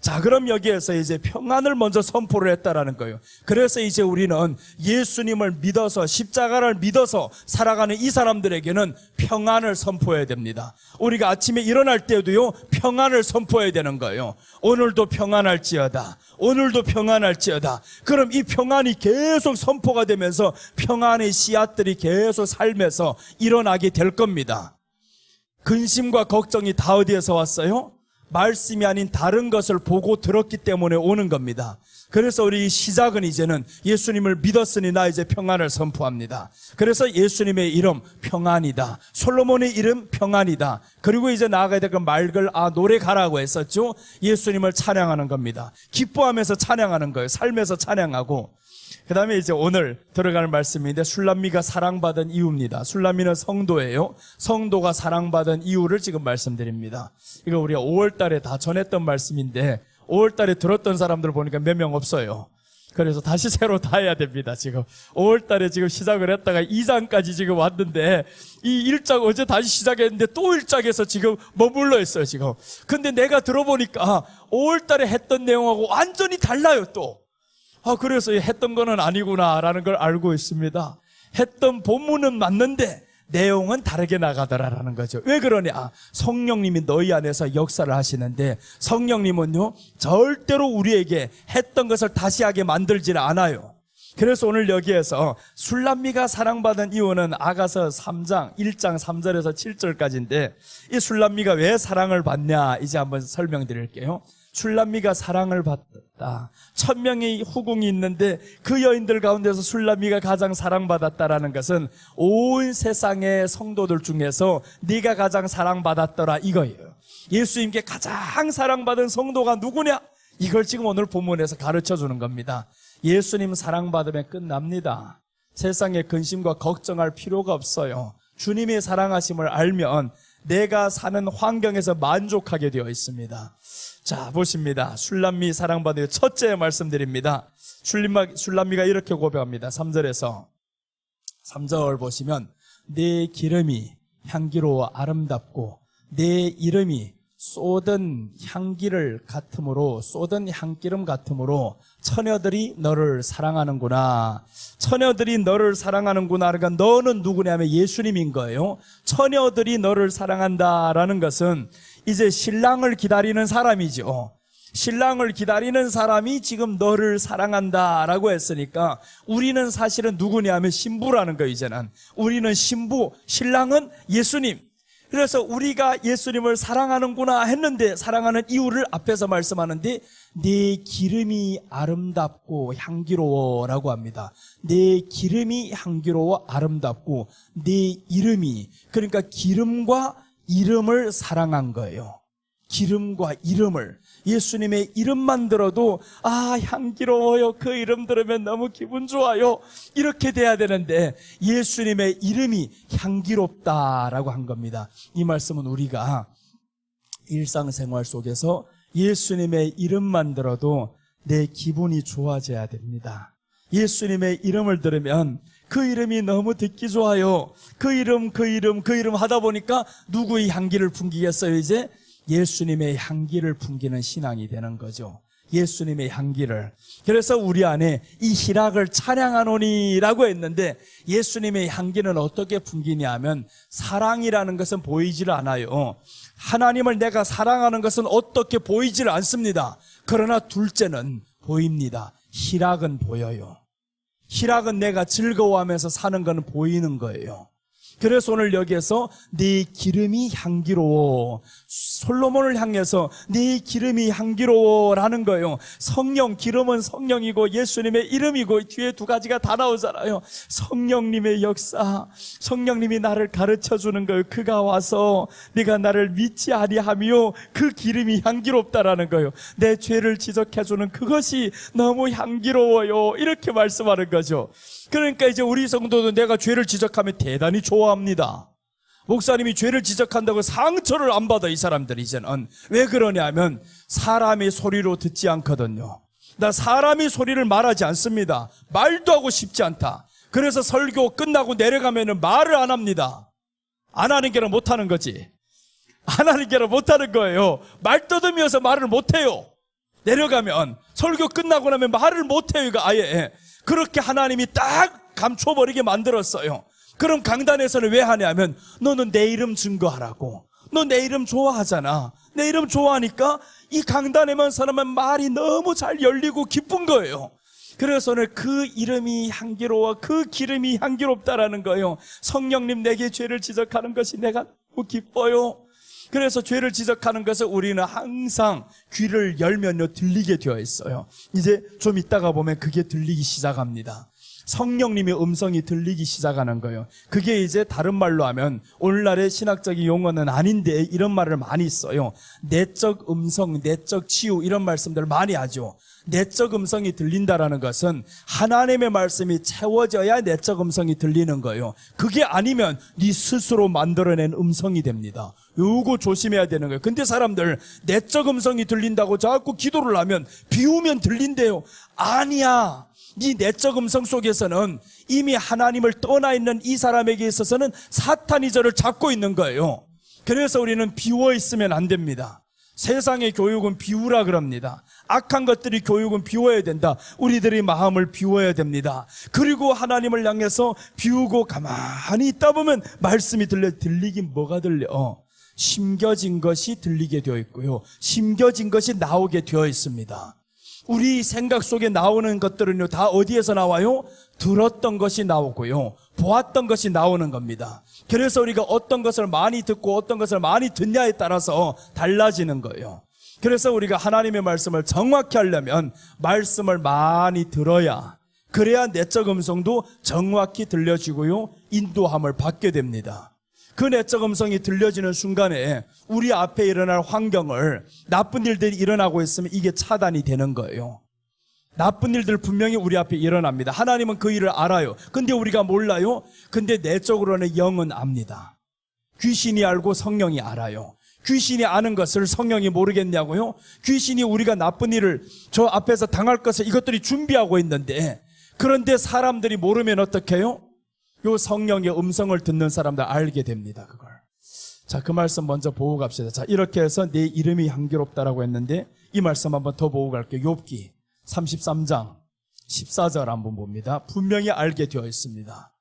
자, 그럼 여기에서 이제 평안을 먼저 선포를 했다라는 거예요. 그래서 이제 우리는 예수님을 믿어서 십자가를 믿어서 살아가는 이 사람들에게는 평안을 선포해야 됩니다. 우리가 아침에 일어날 때도요, 평안을 선포해야 되는 거예요. 오늘도 평안할지어다. 오늘도 평안할지어다. 그럼 이 평안이 계속 선포가 되면서 평안의 씨앗들이 계속 삶에서 일어나게 될 겁니다. 근심과 걱정이 다 어디에서 왔어요? 말씀이 아닌 다른 것을 보고 들었기 때문에 오는 겁니다. 그래서 우리 시작은 이제는 예수님을 믿었으니 나 이제 평안을 선포합니다. 그래서 예수님의 이름 평안이다. 솔로몬의 이름 평안이다. 그리고 이제 나아가야 될 건 말글 노래 가라고 했었죠. 예수님을 찬양하는 겁니다. 기뻐하면서 찬양하는 거예요. 삶에서 찬양하고. 그 다음에 이제 오늘 들어가는 말씀인데 술람미가 사랑받은 이유입니다. 술람미는 성도예요. 성도가 사랑받은 이유를 지금 말씀드립니다. 이거 우리가 5월 달에 다 전했던 말씀인데 5월 달에 들었던 사람들 보니까 몇 명 없어요. 그래서 다시 새로 다 해야 됩니다. 지금 5월 달에 지금 시작을 했다가 2장까지 지금 왔는데 이 1장 어제 다시 시작했는데 또 1장에서 지금 머물러 있어요, 지금. 근데 내가 들어보니까 5월 달에 했던 내용하고 완전히 달라요, 또. 그래서 했던 거는 아니구나라는 걸 알고 있습니다. 했던 본문은 맞는데 내용은 다르게 나가더라라는 거죠. 왜 그러냐? 성령님이 너희 안에서 역사를 하시는데 성령님은요 절대로 우리에게 했던 것을 다시 하게 만들지는 않아요. 그래서 오늘 여기에서 술람미가 사랑받은 이유는 아가서 3장 1장 3절에서 7절까지인데 이 술람미가 왜 사랑을 받냐 이제 한번 설명드릴게요. 술람미가 사랑을 받았다. 1000명의 후궁이 있는데 그 여인들 가운데서 술람미가 가장 사랑받았다라는 것은 온 세상의 성도들 중에서 네가 가장 사랑받았더라 이거예요. 예수님께 가장 사랑받은 성도가 누구냐? 이걸 지금 오늘 본문에서 가르쳐주는 겁니다. 예수님 사랑받으면 끝납니다. 세상에 근심과 걱정할 필요가 없어요. 주님의 사랑하심을 알면 내가 사는 환경에서 만족하게 되어 있습니다. 자, 보십니다. 술람미 사랑받는 첫째 말씀드립니다. 술람미가 이렇게 고백합니다. 3절에서 3절 보시면 내 기름이 향기로워 아름답고 내 이름이 쏟은 향기를 같으므로 쏟은 향기름 같으므로 처녀들이 너를 사랑하는구나. 처녀들이 너를 사랑하는구나. 그러니까 너는 누구냐면 예수님인 거예요. 처녀들이 너를 사랑한다라는 것은 이제 신랑을 기다리는 사람이죠. 신랑을 기다리는 사람이 지금 너를 사랑한다라고 했으니까 우리는 사실은 누구냐면 신부라는 거예요. 이제는 우리는 신부, 신랑은 예수님. 그래서 우리가 예수님을 사랑하는구나 했는데 사랑하는 이유를 앞에서 말씀하는데 내 기름이 아름답고 향기로워라고 합니다. 내 기름이 향기로워 아름답고 내 이름이, 그러니까 기름과 이름을 사랑한 거예요. 기름과 이름을. 예수님의 이름만 들어도 향기로워요. 그 이름 들으면 너무 기분 좋아요. 이렇게 돼야 되는데 예수님의 이름이 향기롭다라고 한 겁니다. 이 말씀은 우리가 일상생활 속에서 예수님의 이름만 들어도 내 기분이 좋아져야 됩니다. 예수님의 이름을 들으면 그 이름이 너무 듣기 좋아요. 그 이름 하다 보니까 누구의 향기를 풍기겠어요? 이제 예수님의 향기를 풍기는 신앙이 되는 거죠. 예수님의 향기를. 그래서 우리 안에 이 희락을 찬양하노니라고 했는데 예수님의 향기는 어떻게 풍기냐 하면 사랑이라는 것은 보이질 않아요. 하나님을 내가 사랑하는 것은 어떻게 보이질 않습니다. 그러나 둘째는 보입니다. 희락은 보여요. 희락은 내가 즐거워하면서 사는 건 보이는 거예요. 그래서 오늘 여기에서 네 기름이 향기로워, 솔로몬을 향해서 네 기름이 향기로워라는 거예요. 성령, 기름은 성령이고 예수님의 이름이고 뒤에 두 가지가 다 나오잖아요. 성령님의 역사, 성령님이 나를 가르쳐주는 거예요. 그가 와서 네가 나를 믿지 아니하며 그 기름이 향기롭다라는 거예요. 내 죄를 지적해주는 그것이 너무 향기로워요. 이렇게 말씀하는 거죠. 그러니까 이제 우리 성도도 내가 죄를 지적하면 대단히 좋아합니다. 목사님이 죄를 지적한다고 상처를 안 받아, 이 사람들 이제는. 왜 그러냐면 사람의 소리로 듣지 않거든요. 나 사람의 소리를 말하지 않습니다. 말도 하고 싶지 않다. 그래서 설교 끝나고 내려가면 말을 안 합니다. 안 하는 게는 못하는 거지. 안 하는 게는 못하는 거예요. 말 떠듬면서 말을 못해요. 내려가면 설교 끝나고 나면 말을 못해요. 이거 아예. 그렇게 하나님이 딱 감춰버리게 만들었어요. 그럼 강단에서는 왜 하냐면 너는 내 이름 증거하라고. 너 내 이름 좋아하잖아. 내 이름 좋아하니까 이 강단에만 서면 말이 너무 잘 열리고 기쁜 거예요. 그래서는 그 이름이 향기로워, 그 기름이 향기롭다라는 거예요. 성령님 내게 죄를 지적하는 것이 내가 너무 기뻐요. 그래서 죄를 지적하는 것을 우리는 항상 귀를 열면요 들리게 되어 있어요. 이제 좀 있다가 보면 그게 들리기 시작합니다. 성령님의 음성이 들리기 시작하는 거예요. 그게 이제 다른 말로 하면 오늘날의 신학적인 용어는 아닌데 이런 말을 많이 써요. 내적 음성, 내적 치유 이런 말씀들을 많이 하죠. 내적 음성이 들린다라는 것은 하나님의 말씀이 채워져야 내적 음성이 들리는 거예요. 그게 아니면 네 스스로 만들어낸 음성이 됩니다. 요거 조심해야 되는 거예요. 근데 사람들 내적 음성이 들린다고 자꾸 기도를 하면 비우면 들린대요. 아니야. 네 내적 음성 속에서는 이미 하나님을 떠나 있는 이 사람에게 있어서는 사탄이 저를 잡고 있는 거예요. 그래서 우리는 비워 있으면 안 됩니다. 세상의 교육은 비우라 그럽니다. 악한 것들이 교육은 비워야 된다. 우리들의 마음을 비워야 됩니다. 그리고 하나님을 향해서 비우고 가만히 있다 보면 말씀이 들리긴 뭐가 들려? 심겨진 것이 들리게 되어 있고요. 심겨진 것이 나오게 되어 있습니다. 우리 생각 속에 나오는 것들은요, 다 어디에서 나와요? 들었던 것이 나오고요, 보았던 것이 나오는 겁니다. 그래서 우리가 어떤 것을 많이 듣고 어떤 것을 많이 듣냐에 따라서 달라지는 거예요. 그래서 우리가 하나님의 말씀을 정확히 하려면 말씀을 많이 들어야, 그래야 내적 음성도 정확히 들려지고요, 인도함을 받게 됩니다. 그 내적 음성이 들려지는 순간에 우리 앞에 일어날 환경을, 나쁜 일들이 일어나고 있으면 이게 차단이 되는 거예요. 나쁜 일들 분명히 우리 앞에 일어납니다. 하나님은 그 일을 알아요. 근데 우리가 몰라요. 근데 내적으로는 영은 압니다. 귀신이 알고 성령이 알아요. 귀신이 아는 것을 성령이 모르겠냐고요? 귀신이 우리가 나쁜 일을 저 앞에서 당할 것을 이것들이 준비하고 있는데, 그런데 사람들이 모르면 어떻게 해요? 요 성령의 음성을 듣는 사람들 알게 됩니다. 그걸. 자, 그 말씀 먼저 보고 갑시다. 자, 이렇게 해서 내 이름이 향기롭다라고 했는데 이 말씀 한번 더 보고 갈게요. 욥기 33장 14절 한번 봅니다. 분명히 알게 되어 있습니다.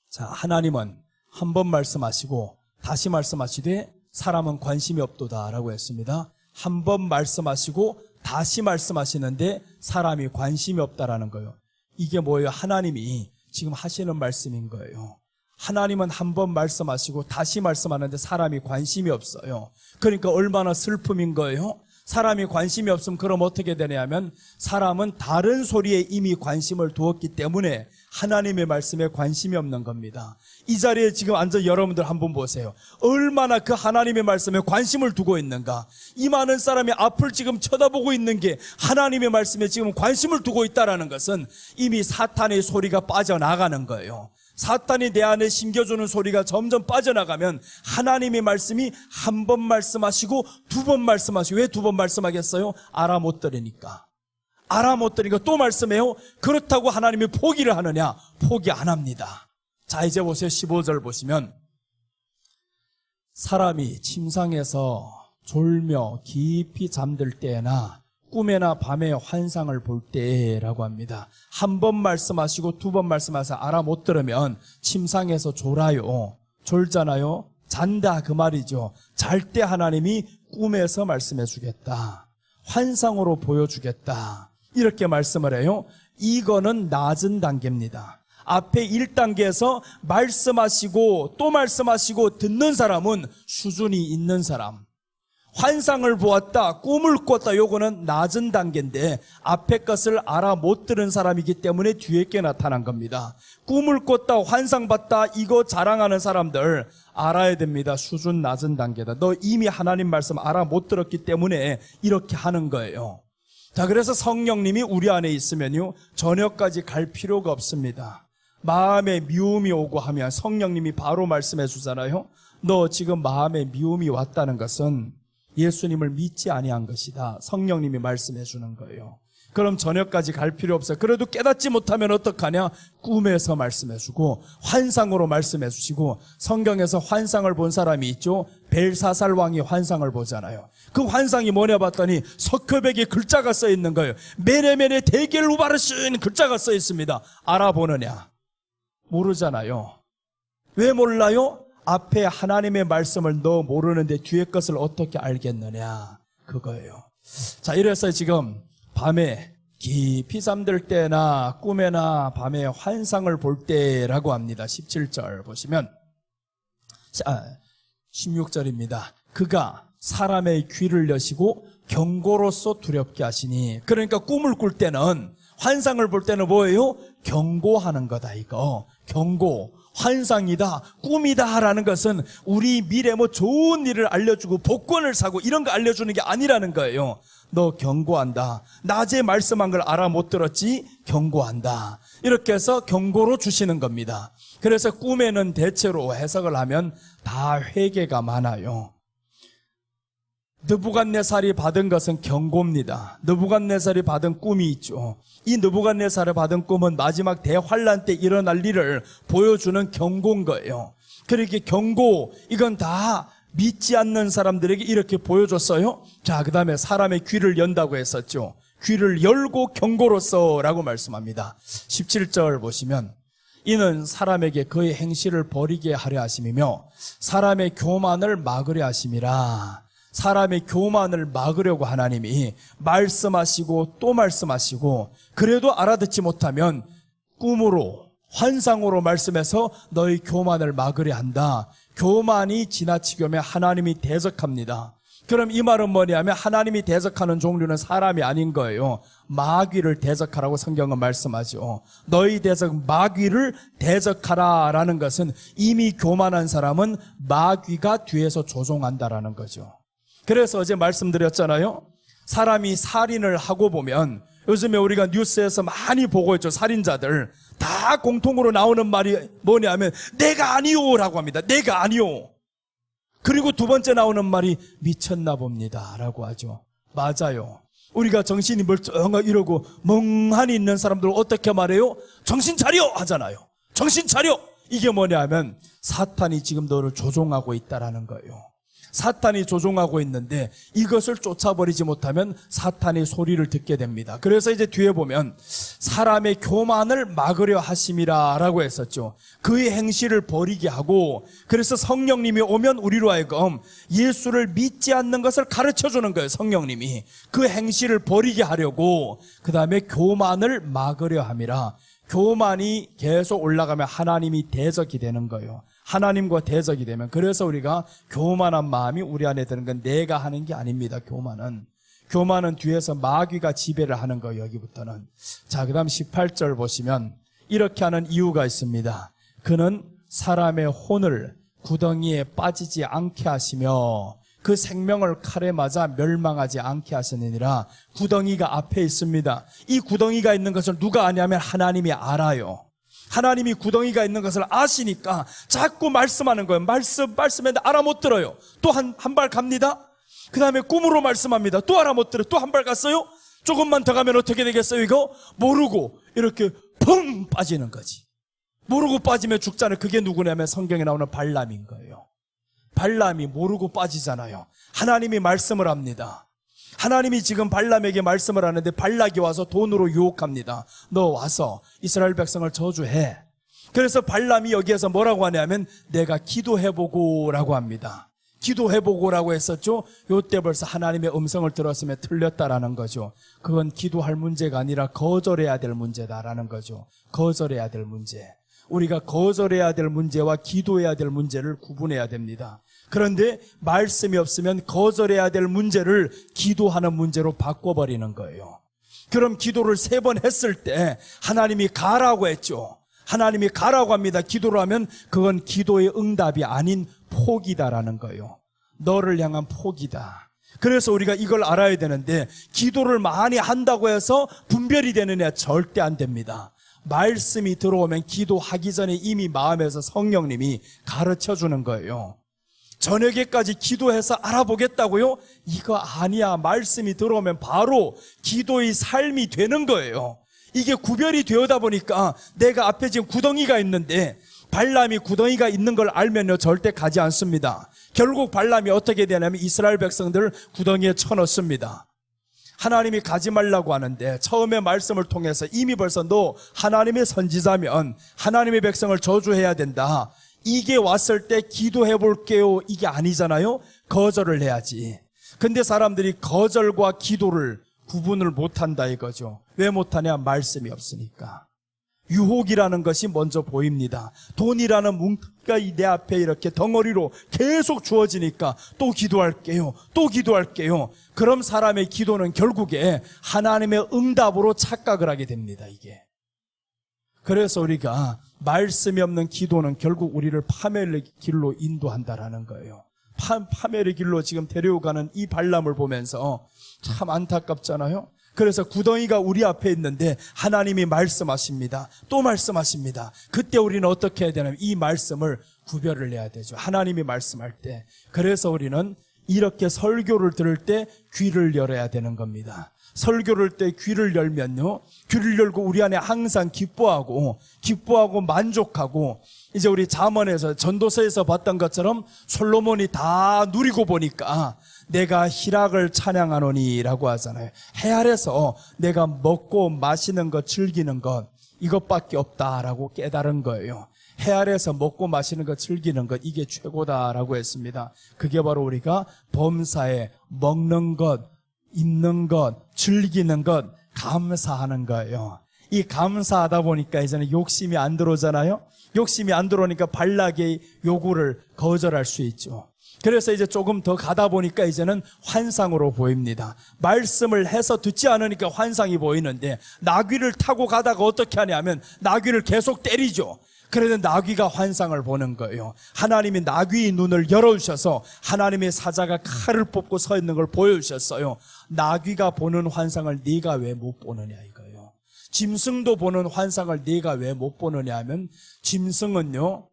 자, 하나님은 한 번 말씀하시고 다시 말씀하시되 사람은 관심이 없도다라고 했습니다. 한 번 말씀하시고 다시 말씀하시는데 사람이 관심이 없다라는 거예요. 이게 뭐예요? 하나님이 지금 하시는 말씀인 거예요. 하나님은 한 번 말씀하시고 다시 말씀하는데 사람이 관심이 없어요. 그러니까 얼마나 슬픔인 거예요? 사람이 관심이 없으면 그럼 어떻게 되냐면 사람은 다른 소리에 이미 관심을 두었기 때문에 하나님의 말씀에 관심이 없는 겁니다. 이 자리에 지금 앉아 여러분들 한번 보세요. 얼마나 그 하나님의 말씀에 관심을 두고 있는가. 이 많은 사람이 앞을 지금 쳐다보고 있는 게 하나님의 말씀에 지금 관심을 두고 있다는 것은 이미 사탄의 소리가 빠져나가는 거예요. 사탄이 내 안에 심겨주는 소리가 점점 빠져나가면 하나님의 말씀이 한 번 말씀하시고 두 번 말씀하시고, 왜 두 번 말씀하겠어요? 알아 못 들으니까. 알아 못 들으니까 또 말씀해요. 그렇다고 하나님이 포기를 하느냐? 포기 안 합니다. 자, 이제 보세요. 15절 보시면 사람이 침상에서 졸며 깊이 잠들 때나 꿈에나 밤에 환상을 볼 때라고 합니다. 한 번 말씀하시고 두 번 말씀하셔서 알아 못 들으면 침상에서 졸아요. 졸잖아요. 잔다 그 말이죠. 잘 때 하나님이 꿈에서 말씀해 주겠다. 환상으로 보여주겠다. 이렇게 말씀을 해요. 이거는 낮은 단계입니다. 앞에 1단계에서 말씀하시고 또 말씀하시고 듣는 사람은 수준이 있는 사람. 환상을 보았다, 꿈을 꿨다, 요거는 낮은 단계인데 앞에 것을 알아 못 들은 사람이기 때문에 뒤에 게 나타난 겁니다. 꿈을 꿨다, 환상 봤다, 이거 자랑하는 사람들 알아야 됩니다. 수준 낮은 단계다. 너 이미 하나님 말씀 알아 못 들었기 때문에 이렇게 하는 거예요. 자, 그래서 성령님이 우리 안에 있으면요, 저녁까지 갈 필요가 없습니다. 마음에 미움이 오고 하면 성령님이 바로 말씀해 주잖아요. 너 지금 마음에 미움이 왔다는 것은 예수님을 믿지 아니한 것이다. 성령님이 말씀해 주는 거예요. 그럼 저녁까지 갈 필요 없어요. 그래도 깨닫지 못하면 어떡하냐? 꿈에서 말씀해 주고 환상으로 말씀해 주시고, 성경에서 환상을 본 사람이 있죠. 벨사살 왕이 환상을 보잖아요. 그 환상이 뭐냐 봤더니 석회백에 글자가 써 있는 거예요. 메네메네 데겔 우바르신 글자가 써 있습니다. 알아보느냐? 모르잖아요. 왜 몰라요? 앞에 하나님의 말씀을 너 모르는데 뒤에 것을 어떻게 알겠느냐, 그거예요. 자, 이래서 지금 밤에 깊이 잠들 때나 꿈에나 밤에 환상을 볼 때라고 합니다. 17절 보시면 16절입니다. 그가 사람의 귀를 여시고 경고로서 두렵게 하시니. 그러니까 꿈을 꿀 때는, 환상을 볼 때는 뭐예요? 경고하는 거다 이거. 경고. 환상이다, 꿈이다 라는 것은 우리 미래 뭐 좋은 일을 알려주고 복권을 사고 이런 거 알려주는 게 아니라는 거예요. 너 경고한다. 낮에 말씀한 걸 알아 못 들었지? 경고한다. 이렇게 해서 경고로 주시는 겁니다. 그래서 꿈에는 대체로 해석을 하면 다 회개가 많아요. 느부갓네살이 받은 것은 경고입니다. 느부갓네살이 받은 꿈이 있죠. 이 느부갓네살이 받은 꿈은 마지막 대환란 때 일어날 일을 보여주는 경고인 거예요. 그렇게 경고, 이건 다 믿지 않는 사람들에게 이렇게 보여줬어요. 자, 그 다음에 사람의 귀를 연다고 했었죠. 귀를 열고 경고로써 라고 말씀합니다. 17절 보시면 이는 사람에게 그의 행실을 버리게 하려 하심이며 사람의 교만을 막으려 하심이라. 사람의 교만을 막으려고 하나님이 말씀하시고 또 말씀하시고 그래도 알아듣지 못하면 꿈으로 환상으로 말씀해서 너희 교만을 막으려 한다. 교만이 지나치게 오면 하나님이 대적합니다. 그럼 이 말은 뭐냐면 하나님이 대적하는 종류는 사람이 아닌 거예요. 마귀를 대적하라고 성경은 말씀하죠. 너희 마귀를 대적하라라는 것은 이미 교만한 사람은 마귀가 뒤에서 조종한다라는 거죠. 그래서 어제 말씀드렸잖아요. 사람이 살인을 하고 보면 요즘에 우리가 뉴스에서 많이 보고 있죠. 살인자들 다 공통으로 나오는 말이 뭐냐면 내가 아니오라고 합니다. 내가 아니오. 그리고 두 번째 나오는 말이 미쳤나 봅니다 라고 하죠. 맞아요. 우리가 정신이 멀쩡하고 이러고 멍하니 있는 사람들 어떻게 말해요? 정신 차려 하잖아요. 정신 차려. 이게 뭐냐면 사탄이 지금 너를 조종하고 있다라는 거예요. 사탄이 조종하고 있는데 이것을 쫓아버리지 못하면 사탄의 소리를 듣게 됩니다. 그래서 이제 뒤에 보면 사람의 교만을 막으려 하심이라 라고 했었죠. 그의 행실을 버리게 하고 그래서 성령님이 오면 우리로 하여금 예수를 믿지 않는 것을 가르쳐주는 거예요. 성령님이 그 행실을 버리게 하려고 그 다음에 교만을 막으려 함이라. 교만이 계속 올라가면 하나님이 대적이 되는 거예요. 하나님과 대적이 되면 그래서 우리가 교만한 마음이 우리 안에 드는 건 내가 하는 게 아닙니다. 교만은 뒤에서 마귀가 지배를 하는 거예요. 여기부터는. 자, 그 다음 18절 보시면 이렇게 하는 이유가 있습니다. 그는 사람의 혼을 구덩이에 빠지지 않게 하시며 그 생명을 칼에 맞아 멸망하지 않게 하시느니라. 구덩이가 앞에 있습니다. 이 구덩이가 있는 것을 누가 아냐면 하나님이 알아요. 하나님이 구덩이가 있는 것을 아시니까 자꾸 말씀하는 거예요. 말씀했는데 알아 못 들어요. 또 한 발 갑니다. 그 다음에 꿈으로 말씀합니다. 또 알아 못 들어요. 또 한 발 갔어요. 조금만 더 가면 어떻게 되겠어요? 이거 모르고 이렇게 펑 빠지는 거지. 모르고 빠지면 죽잖아요. 그게 누구냐면 성경에 나오는 발람인 거예요. 발람이 모르고 빠지잖아요. 하나님이 말씀을 합니다. 하나님이 지금 발람에게 말씀을 하는데 발락이 와서 돈으로 유혹합니다. 너 와서 이스라엘 백성을 저주해. 그래서 발람이 여기에서 뭐라고 하냐면 내가 기도해보고 라고 합니다. 기도해보고라고 했었죠. 요때 벌써 하나님의 음성을 들었으면 틀렸다라는 거죠. 그건 기도할 문제가 아니라 거절해야 될 문제다라는 거죠. 거절해야 될 문제. 우리가 거절해야 될 문제와 기도해야 될 문제를 구분해야 됩니다. 그런데 말씀이 없으면 거절해야 될 문제를 기도하는 문제로 바꿔버리는 거예요. 그럼 기도를 3번 했을 때 하나님이 가라고 했죠. 하나님이 가라고 합니다. 기도를 하면 그건 기도의 응답이 아닌 포기다라는 거예요. 너를 향한 포기다. 그래서 우리가 이걸 알아야 되는데 기도를 많이 한다고 해서 분별이 되느냐? 절대 안 됩니다. 말씀이 들어오면 기도하기 전에 이미 마음에서 성령님이 가르쳐주는 거예요. 저녁에까지 기도해서 알아보겠다고요? 이거 아니야. 말씀이 들어오면 바로 기도의 삶이 되는 거예요. 이게 구별이 되어다 보니까 내가 앞에 지금 구덩이가 있는데 발람이 구덩이가 있는 걸 알면요 절대 가지 않습니다. 결국 발람이 어떻게 되냐면 이스라엘 백성들을 구덩이에 쳐넣습니다. 하나님이 가지 말라고 하는데 처음에 말씀을 통해서 이미 벌써 너 하나님의 선지자면 하나님의 백성을 저주해야 된다. 이게 왔을 때 기도해 볼게요. 이게 아니잖아요. 거절을 해야지. 근데 사람들이 거절과 기도를 구분을 못한다 이거죠. 왜 못하냐? 말씀이 없으니까. 유혹이라는 것이 먼저 보입니다. 돈이라는 뭉가 내 앞에 이렇게 덩어리로 계속 주어지니까 또 기도할게요. 또 기도할게요. 그럼 사람의 기도는 결국에 하나님의 응답으로 착각을 하게 됩니다. 이게. 그래서 우리가 말씀이 없는 기도는 결국 우리를 파멸의 길로 인도한다라는 거예요. 파멸의 길로 지금 데려가는 이 발람을 보면서 참 안타깝잖아요. 그래서 구덩이가 우리 앞에 있는데 하나님이 말씀하십니다. 또 말씀하십니다. 그때 우리는 어떻게 해야 되냐면 이 말씀을 구별을 해야 되죠. 하나님이 말씀할 때. 그래서 우리는 이렇게 설교를 들을 때 귀를 열어야 되는 겁니다. 설교를 때 귀를 열면요, 귀를 열고 우리 안에 항상 기뻐하고 만족하고, 이제 우리 잠언에서 전도서에서 봤던 것처럼 솔로몬이 다 누리고 보니까 내가 희락을 찬양하노니 라고 하잖아요. 해 아래서 내가 먹고 마시는 것, 즐기는 것, 이것밖에 없다라고 깨달은 거예요. 해 아래서 먹고 마시는 것, 즐기는 것, 이게 최고다라고 했습니다. 그게 바로 우리가 범사에 먹는 것, 입는 것, 즐기는 것, 감사하는 거예요. 이 감사하다 보니까 이제는 욕심이 안 들어오잖아요. 욕심이 안 들어오니까 발락의 요구를 거절할 수 있죠. 그래서 이제 조금 더 가다 보니까 이제는 환상으로 보입니다. 말씀을 해서 듣지 않으니까 환상이 보이는데, 나귀를 타고 가다가 어떻게 하냐면 나귀를 계속 때리죠. 그래서 나귀가 환상을 보는 거예요. 하나님이 나귀의 눈을 열어주셔서 하나님의 사자가 칼을 뽑고 서 있는 걸 보여주셨어요. 나귀가 보는 환상을 네가 왜 못 보느냐 이거예요. 짐승도 보는 환상을 네가 왜 못 보느냐 하면, 짐승은요,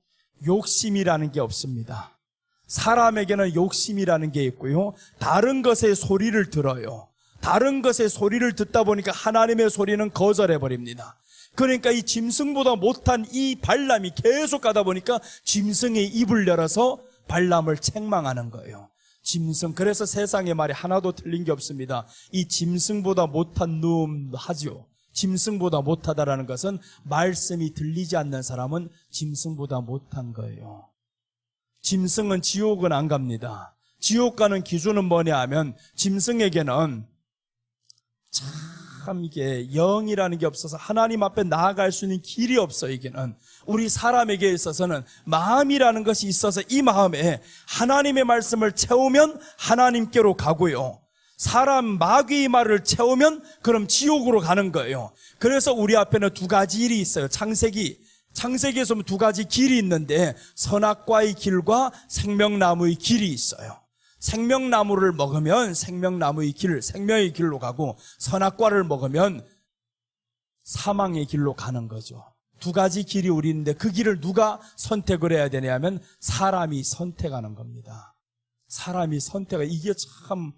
욕심이라는 게 없습니다. 사람에게는 욕심이라는 게 있고요, 다른 것의 소리를 들어요. 다른 것의 소리를 듣다 보니까 하나님의 소리는 거절해버립니다. 그러니까 이 짐승보다 못한 이 발람이 계속 가다 보니까 짐승의 입을 열어서 발람을 책망하는 거예요. 짐승, 그래서 세상의 말이 하나도 틀린 게 없습니다. 이 짐승보다 못한 놈 하죠. 짐승보다 못하다라는 것은 말씀이 들리지 않는 사람은 짐승보다 못한 거예요. 짐승은 지옥은 안 갑니다. 지옥 가는 기준은 뭐냐 하면, 짐승에게는 참 이게 영이라는 게 없어서 하나님 앞에 나아갈 수 있는 길이 없어요. 이게는 우리 사람에게 있어서는 마음이라는 것이 있어서 이 마음에 하나님의 말씀을 채우면 하나님께로 가고요, 사람 마귀의 말을 채우면 그럼 지옥으로 가는 거예요. 그래서 우리 앞에는 두 가지 일이 있어요. 창세기에서 두 가지 길이 있는데, 선악과의 길과 생명나무의 길이 있어요. 생명나무를 먹으면 생명나무의 길, 생명의 길로 가고, 선악과를 먹으면 사망의 길로 가는 거죠. 두 가지 길이 우리 있는데 그 길을 누가 선택을 해야 되냐면 사람이 선택하는 겁니다. 사람이 이게 참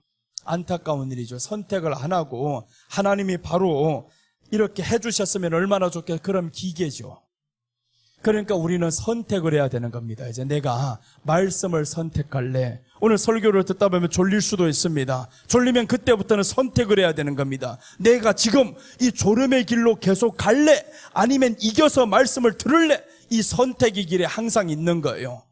안타까운 일이죠. 선택을 안 하고 하나님이 바로 이렇게 해주셨으면 얼마나 좋겠어요. 그럼 기계죠. 그러니까 우리는 선택을 해야 되는 겁니다. 이제 내가 말씀을 선택할래. 오늘 설교를 듣다 보면 졸릴 수도 있습니다. 졸리면 그때부터는 선택을 해야 되는 겁니다. 내가 지금 이 졸음의 길로 계속 갈래? 아니면 이겨서 말씀을 들을래? 이 선택의 길에 항상 있는 거예요.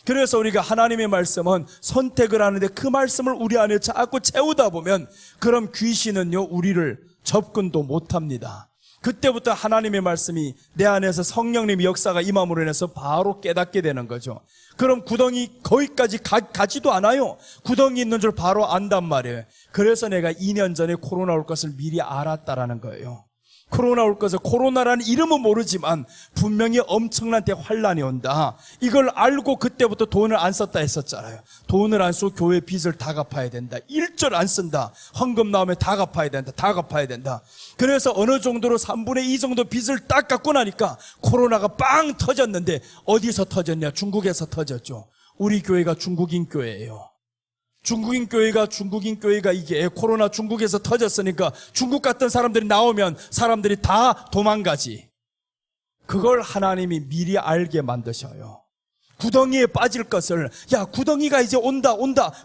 그래서 우리가 하나님의 말씀은 선택을 하는데, 그 말씀을 우리 안에 자꾸 채우다 보면 그럼 귀신은요, 우리를 접근도 못합니다. 그때부터 하나님의 말씀이 내 안에서 성령님의 역사가 임함으로 인해서 바로 깨닫게 되는 거죠. 그럼 구덩이 거기까지 가지도 않아요. 구덩이 있는 줄 바로 안단 말이에요. 그래서 내가 2년 전에 코로나 올 것을 미리 알았다라는 거예요. 코로나 올 것을, 코로나라는 이름은 모르지만 분명히 엄청난 대환란이 온다. 이걸 알고 그때부터 돈을 안 썼다 했었잖아요. 돈을 안 쓰고 교회 빚을 다 갚아야 된다. 1절 안 쓴다. 헌금 나오면 다 갚아야 된다. 다 갚아야 된다. 그래서 어느 정도로 3분의 2 정도 빚을 딱 갚고 나니까 코로나가 빵 터졌는데, 어디서 터졌냐? 중국에서 터졌죠. 우리 교회가 중국인 교회예요. 중국인 교회가 이게 코로나 중국에서 터졌으니까 중국 같은 사람들이 나오면 사람들이 다 도망가지. 그걸 하나님이 미리 알게 만드셔요. 구덩이에 빠질 것을, 야, 구덩이가 이제 온다.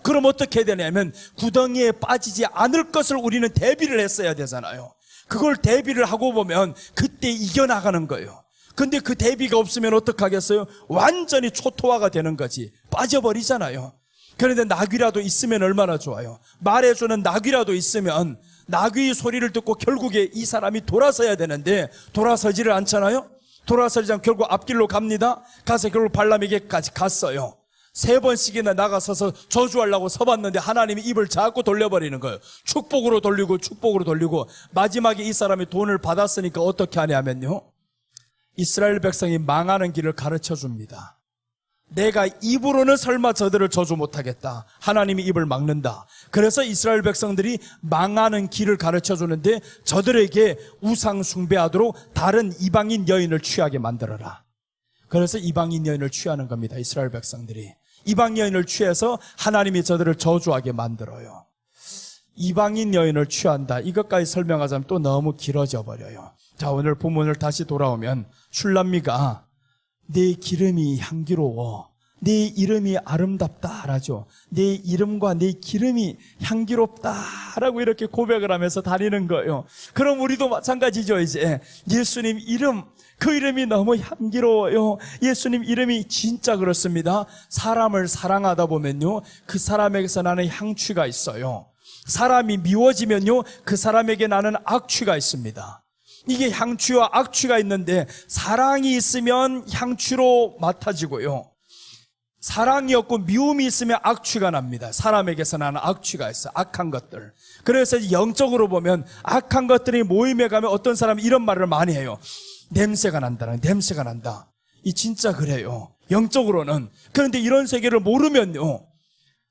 그럼 어떻게 해야 되냐면, 구덩이에 빠지지 않을 것을 우리는 대비를 했어야 되잖아요. 그걸 대비를 하고 보면 그때 이겨나가는 거예요. 근데 그 대비가 없으면 어떡하겠어요? 완전히 초토화가 되는 거지. 빠져버리잖아요. 그런데 나귀라도 있으면 얼마나 좋아요. 말해주는 나귀라도 있으면 나귀의 소리를 듣고 결국에 이 사람이 돌아서야 되는데 돌아서지를 않잖아요. 돌아서지 않고 결국 앞길로 갑니다. 가서 결국 발람에게까지 갔어요. 3번씩이나 나가서서 저주하려고 서봤는데 하나님이 입을 자꾸 돌려버리는 거예요. 축복으로 돌리고 마지막에 이 사람이 돈을 받았으니까 어떻게 하냐면요, 이스라엘 백성이 망하는 길을 가르쳐 줍니다. 내가 입으로는 설마 저들을 저주 못하겠다. 하나님이 입을 막는다. 그래서 이스라엘 백성들이 망하는 길을 가르쳐 주는데 저들에게 우상 숭배하도록 다른 이방인 여인을 취하게 만들어라. 그래서 이방인 여인을 취하는 겁니다. 이스라엘 백성들이. 이방인 여인을 취해서 하나님이 저들을 저주하게 만들어요. 이방인 여인을 취한다. 이것까지 설명하자면 또 너무 길어져 버려요. 자, 오늘 본문을 다시 돌아오면 슐람미가 내 기름이 향기로워, 내 이름이 아름답다라죠. 내 이름과 내 기름이 향기롭다라고 이렇게 고백을 하면서 다니는 거예요. 그럼 우리도 마찬가지죠. 이제 예수님 이름, 그 이름이 너무 향기로워요. 예수님 이름이 진짜 그렇습니다. 사람을 사랑하다 보면요, 그 사람에게서 나는 향취가 있어요. 사람이 미워지면요, 그 사람에게 나는 악취가 있습니다. 이게 향취와 악취가 있는데 사랑이 있으면 향취로 맡아지고요, 사랑이 없고 미움이 있으면 악취가 납니다. 사람에게서 나는 악취가 있어, 악한 것들. 그래서 영적으로 보면 악한 것들이 모임에 가면 어떤 사람이 이런 말을 많이 해요. 냄새가 난다, 냄새가 난다. 이 진짜 그래요, 영적으로는. 그런데 이런 세계를 모르면요,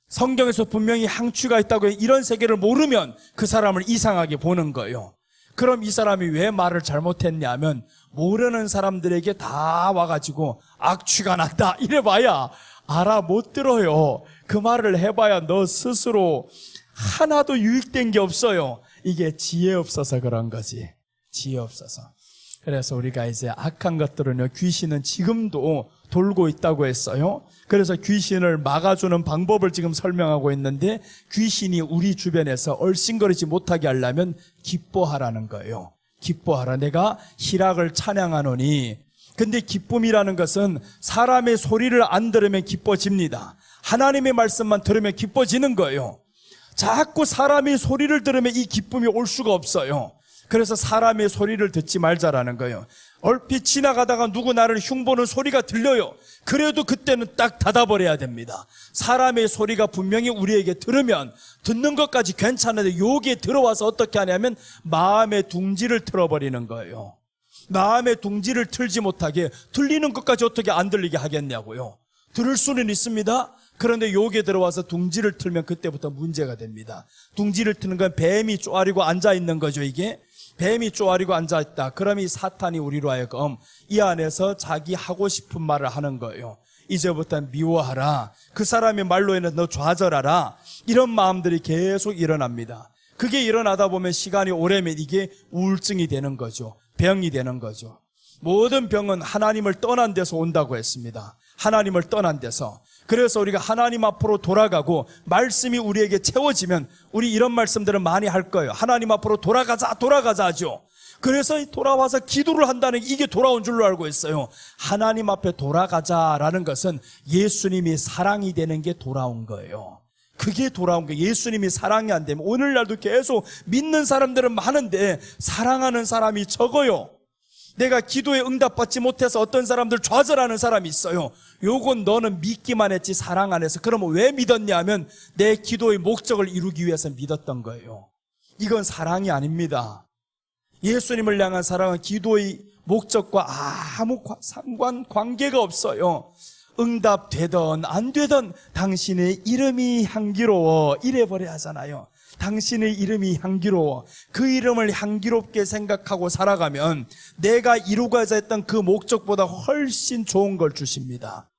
성경에서 분명히 향취가 있다고 해요. 이런 세계를 모르면 그 사람을 이상하게 보는 거예요. 그럼 이 사람이 왜 말을 잘못했냐면 모르는 사람들에게 다 와가지고 악취가 난다 이래봐야 알아 못 들어요. 그 말을 해봐야 너 스스로 하나도 유익된 게 없어요. 이게 지혜 없어서 그런 거지. 지혜 없어서. 그래서 우리가 이제 악한 것들은요, 귀신은 지금도 돌고 있다고 했어요. 그래서 귀신을 막아주는 방법을 지금 설명하고 있는데, 귀신이 우리 주변에서 얼씬거리지 못하게 하려면 기뻐하라는 거예요. 기뻐하라. 내가 희락을 찬양하노니. 근데 기쁨이라는 것은 사람의 소리를 안 들으면 기뻐집니다. 하나님의 말씀만 들으면 기뻐지는 거예요. 자꾸 사람의 소리를 들으면 이 기쁨이 올 수가 없어요. 그래서 사람의 소리를 듣지 말자라는 거예요. 얼핏 지나가다가 누구 나를 흉보는 소리가 들려요. 그래도 그때는 딱 닫아버려야 됩니다. 사람의 소리가 분명히 우리에게 들으면 듣는 것까지 괜찮은데 여기에 들어와서 어떻게 하냐면 마음의 둥지를 틀어버리는 거예요. 마음의 둥지를 틀지 못하게, 들리는 것까지 어떻게 안 들리게 하겠냐고요. 들을 수는 있습니다. 그런데 여기에 들어와서 둥지를 틀면 그때부터 문제가 됩니다. 둥지를 트는 건 뱀이 쪼아리고 앉아있는 거죠. 이게 뱀이 쪼아리고 앉아있다. 그럼 이 사탄이 우리로 하여금 이 안에서 자기 하고 싶은 말을 하는 거예요. 이제부터 미워하라, 그 사람의 말로 인해 너 좌절하라, 이런 마음들이 계속 일어납니다. 그게 일어나다 보면 시간이 오래면 이게 우울증이 되는 거죠. 병이 되는 거죠. 모든 병은 하나님을 떠난 데서 온다고 했습니다. 하나님을 떠난 데서. 그래서 우리가 하나님 앞으로 돌아가고 말씀이 우리에게 채워지면 우리 이런 말씀들은 많이 할 거예요. 하나님 앞으로 돌아가자 하죠. 그래서 돌아와서 기도를 한다는 게 이게 돌아온 줄로 알고 있어요. 하나님 앞에 돌아가자라는 것은 예수님이 사랑이 되는 게 돌아온 거예요. 그게 돌아온 거예요. 예수님이 사랑이 안 되면 오늘날도 계속 믿는 사람들은 많은데 사랑하는 사람이 적어요. 내가 기도에 응답받지 못해서 어떤 사람들 좌절하는 사람이 있어요. 요건 너는 믿기만 했지 사랑 안 해서. 그러면 왜 믿었냐 하면 내 기도의 목적을 이루기 위해서 믿었던 거예요. 이건 사랑이 아닙니다. 예수님을 향한 사랑은 기도의 목적과 아무 관계가 없어요. 응답되든 안 되든 당신의 이름이 향기로워 이래버려야 하잖아요. 당신의 이름이 향기로워. 그 이름을 향기롭게 생각하고 살아가면 내가 이루고자 했던 그 목적보다 훨씬 좋은 걸 주십니다.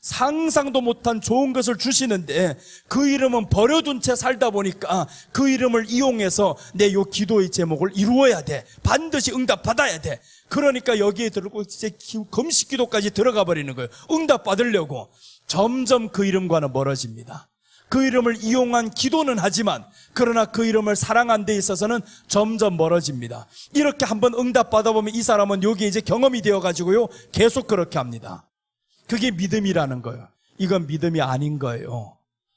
상상도 못한 좋은 것을 주시는데 그 이름은 버려둔 채 살다 보니까 그 이름을 이용해서 내 요 기도의 제목을 이루어야 돼. 반드시 응답받아야 돼. 그러니까 여기에 들고 이제 금식 기도까지 들어가 버리는 거예요. 응답받으려고. 점점 그 이름과는 멀어집니다. 그 이름을 이용한 기도는 하지만 그러나 그 이름을 사랑한 데 있어서는 점점 멀어집니다. 이렇게 한번 응답받아 보면 이 사람은 여기에 이제 경험이 되어가지고요 계속 그렇게 합니다. 그게 믿음이라는 거예요. 이건 믿음이 아닌 거예요.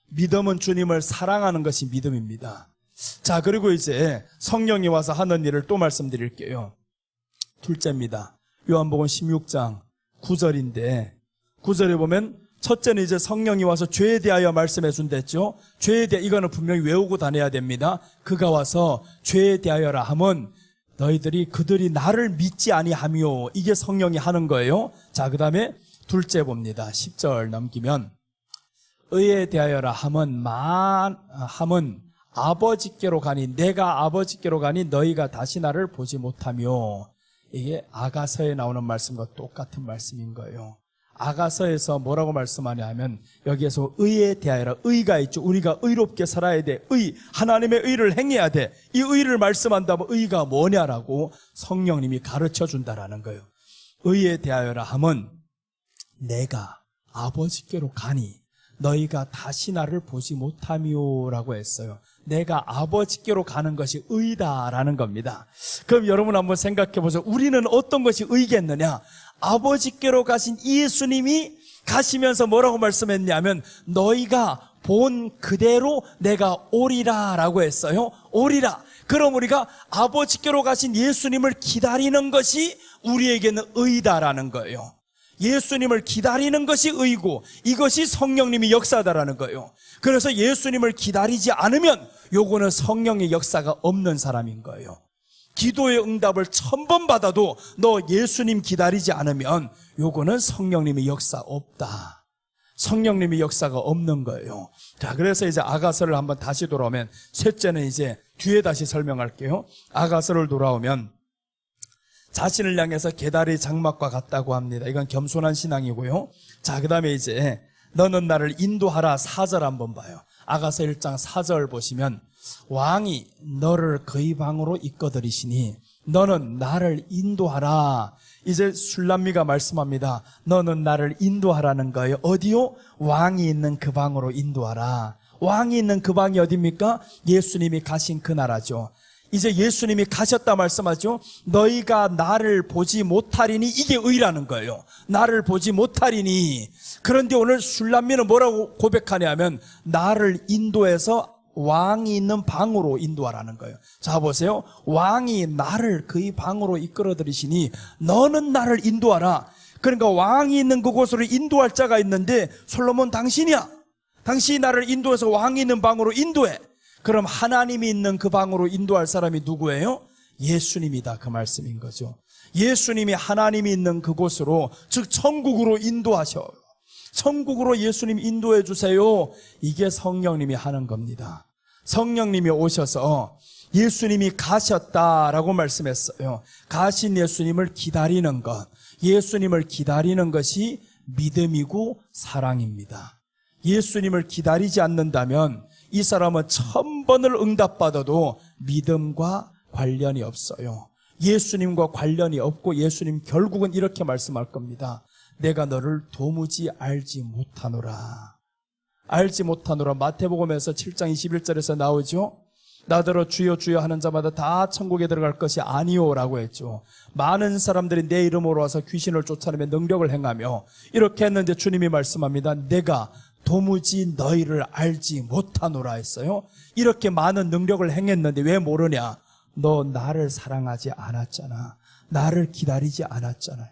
믿음은 주님을 사랑하는 것이 믿음입니다. 자, 그리고 이제 성령이 와서 하는 일을 또 말씀드릴게요. 둘째입니다. 요한복음 16장 9절인데 9절에 보면 첫째는 이제 성령이 와서 죄에 대하여 말씀해 준댔죠. 죄에 대해 이거는 분명히 외우고 다녀야 됩니다. 그가 와서 죄에 대하여라 하면 너희들이 그들이 나를 믿지 아니하며, 이게 성령이 하는 거예요. 자, 그 다음에 둘째 봅니다. 10절 넘기면 의에 대하여라 함은 아버지께로 가니, 내가 아버지께로 가니 너희가 다시 나를 보지 못하며. 이게 아가서에 나오는 말씀과 똑같은 말씀인 거예요. 아가서에서 뭐라고 말씀하냐 하면, 여기에서 의에 대하여라, 의가 있죠. 우리가 의롭게 살아야 돼. 의, 하나님의 의를 행해야 돼. 이 의를 말씀한다면 의가 뭐냐라고 성령님이 가르쳐 준다라는 거예요. 의에 대하여라 함은 내가 아버지께로 가니 너희가 다시 나를 보지 못하며라고 했어요. 내가 아버지께로 가는 것이 의다라는 겁니다. 그럼 여러분 한번 생각해 보세요. 우리는 어떤 것이 의겠느냐? 아버지께로 가신 예수님이 가시면서 뭐라고 말씀했냐면, 너희가 본 그대로 내가 오리라 라고 했어요. 오리라. 그럼 우리가 아버지께로 가신 예수님을 기다리는 것이 우리에게는 의다라는 거예요. 예수님을 기다리는 것이 의고, 이것이 성령님이 역사다라는 거예요. 그래서 예수님을 기다리지 않으면 요거는 성령의 역사가 없는 사람인 거예요. 기도의 응답을 1000번 받아도 너 예수님 기다리지 않으면 요거는 성령님의 역사 없다. 성령님의 역사가 없는 거예요. 자, 그래서 이제 아가서를 한번 다시 돌아오면, 셋째는 이제 뒤에 다시 설명할게요. 아가서를 돌아오면 자신을 향해서 계다리 장막과 같다고 합니다. 이건 겸손한 신앙이고요. 자, 그 다음에 이제 너는 나를 인도하라 4절 한번 봐요. 아가서 1장 4절 보시면, 왕이 너를 그의 방으로 이끌어들이시니 너는 나를 인도하라. 이제 술람미가 말씀합니다. 너는 나를 인도하라는 거예요. 어디요? 왕이 있는 그 방으로 인도하라. 왕이 있는 그 방이 어디입니까? 예수님이 가신 그 나라죠. 이제 예수님이 가셨다 말씀하죠. 너희가 나를 보지 못하리니, 이게 의라는 거예요. 나를 보지 못하리니. 그런데 오늘 술람미는 뭐라고 고백하냐면, 나를 인도해서 왕이 있는 방으로 인도하라는 거예요. 자, 보세요. 왕이 나를 그의 방으로 이끌어들이시니 너는 나를 인도하라. 그러니까 왕이 있는 그곳으로 인도할 자가 있는데, 솔로몬 당신이야. 당신이 나를 인도해서 왕이 있는 방으로 인도해. 그럼 하나님이 있는 그 방으로 인도할 사람이 누구예요? 예수님이다, 그 말씀인 거죠. 예수님이 하나님이 있는 그곳으로, 즉 천국으로 인도하셔. 천국으로 예수님 인도해 주세요. 이게 성령님이 하는 겁니다. 성령님이 오셔서 예수님이 가셨다라고 말씀했어요. 가신 예수님을 기다리는 것, 예수님을 기다리는 것이 믿음이고 사랑입니다. 예수님을 기다리지 않는다면 이 사람은 1000번을 응답받아도 믿음과 관련이 없어요. 예수님과 관련이 없고, 예수님 결국은 이렇게 말씀할 겁니다. 내가 너를 도무지 알지 못하노라. 알지 못하노라. 마태복음에서 7장 21절에서 나오죠. 나더러 주여 주여 하는 자마다 다 천국에 들어갈 것이 아니오라고 했죠. 많은 사람들이 내 이름으로 와서 귀신을 쫓아내며 능력을 행하며 이렇게 했는데 주님이 말씀합니다. 내가 도무지 너희를 알지 못하노라 했어요. 이렇게 많은 능력을 행했는데 왜 모르냐? 너 나를 사랑하지 않았잖아. 나를 기다리지 않았잖아요.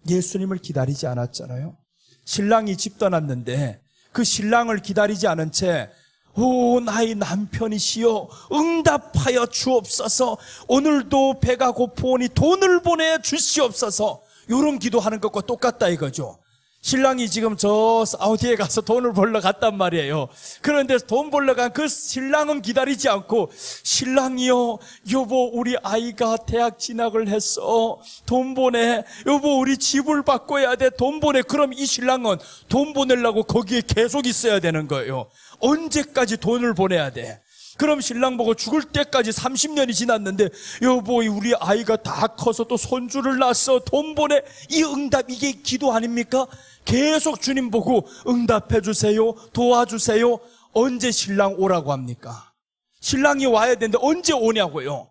예수님을 기다리지 않았잖아요. 신랑이 집 떠났는데 그 신랑을 기다리지 않은 채, 오 나의 남편이시여 응답하여 주옵소서, 오늘도 배가 고프오니 돈을 보내주시옵소서, 이런 기도하는 것과 똑같다 이거죠. 신랑이 지금 저 사우디에 가서 돈을 벌러 갔단 말이에요. 그런데 돈 벌러 간 그 신랑은 기다리지 않고, 신랑이요 여보 우리 아이가 대학 진학을 했어, 돈 보내. 여보 우리 집을 바꿔야 돼, 돈 보내. 그럼 이 신랑은 돈 보내려고 거기에 계속 있어야 되는 거예요. 언제까지 돈을 보내야 돼? 그럼 신랑 보고 죽을 때까지 30년이 지났는데, 여보 우리 아이가 다 커서 또 손주를 낳았어, 돈 보내. 이 응답, 이게 기도 아닙니까? 계속 주님 보고 응답해 주세요, 도와주세요. 언제 신랑 오라고 합니까? 신랑이 와야 되는데 언제 오냐고요.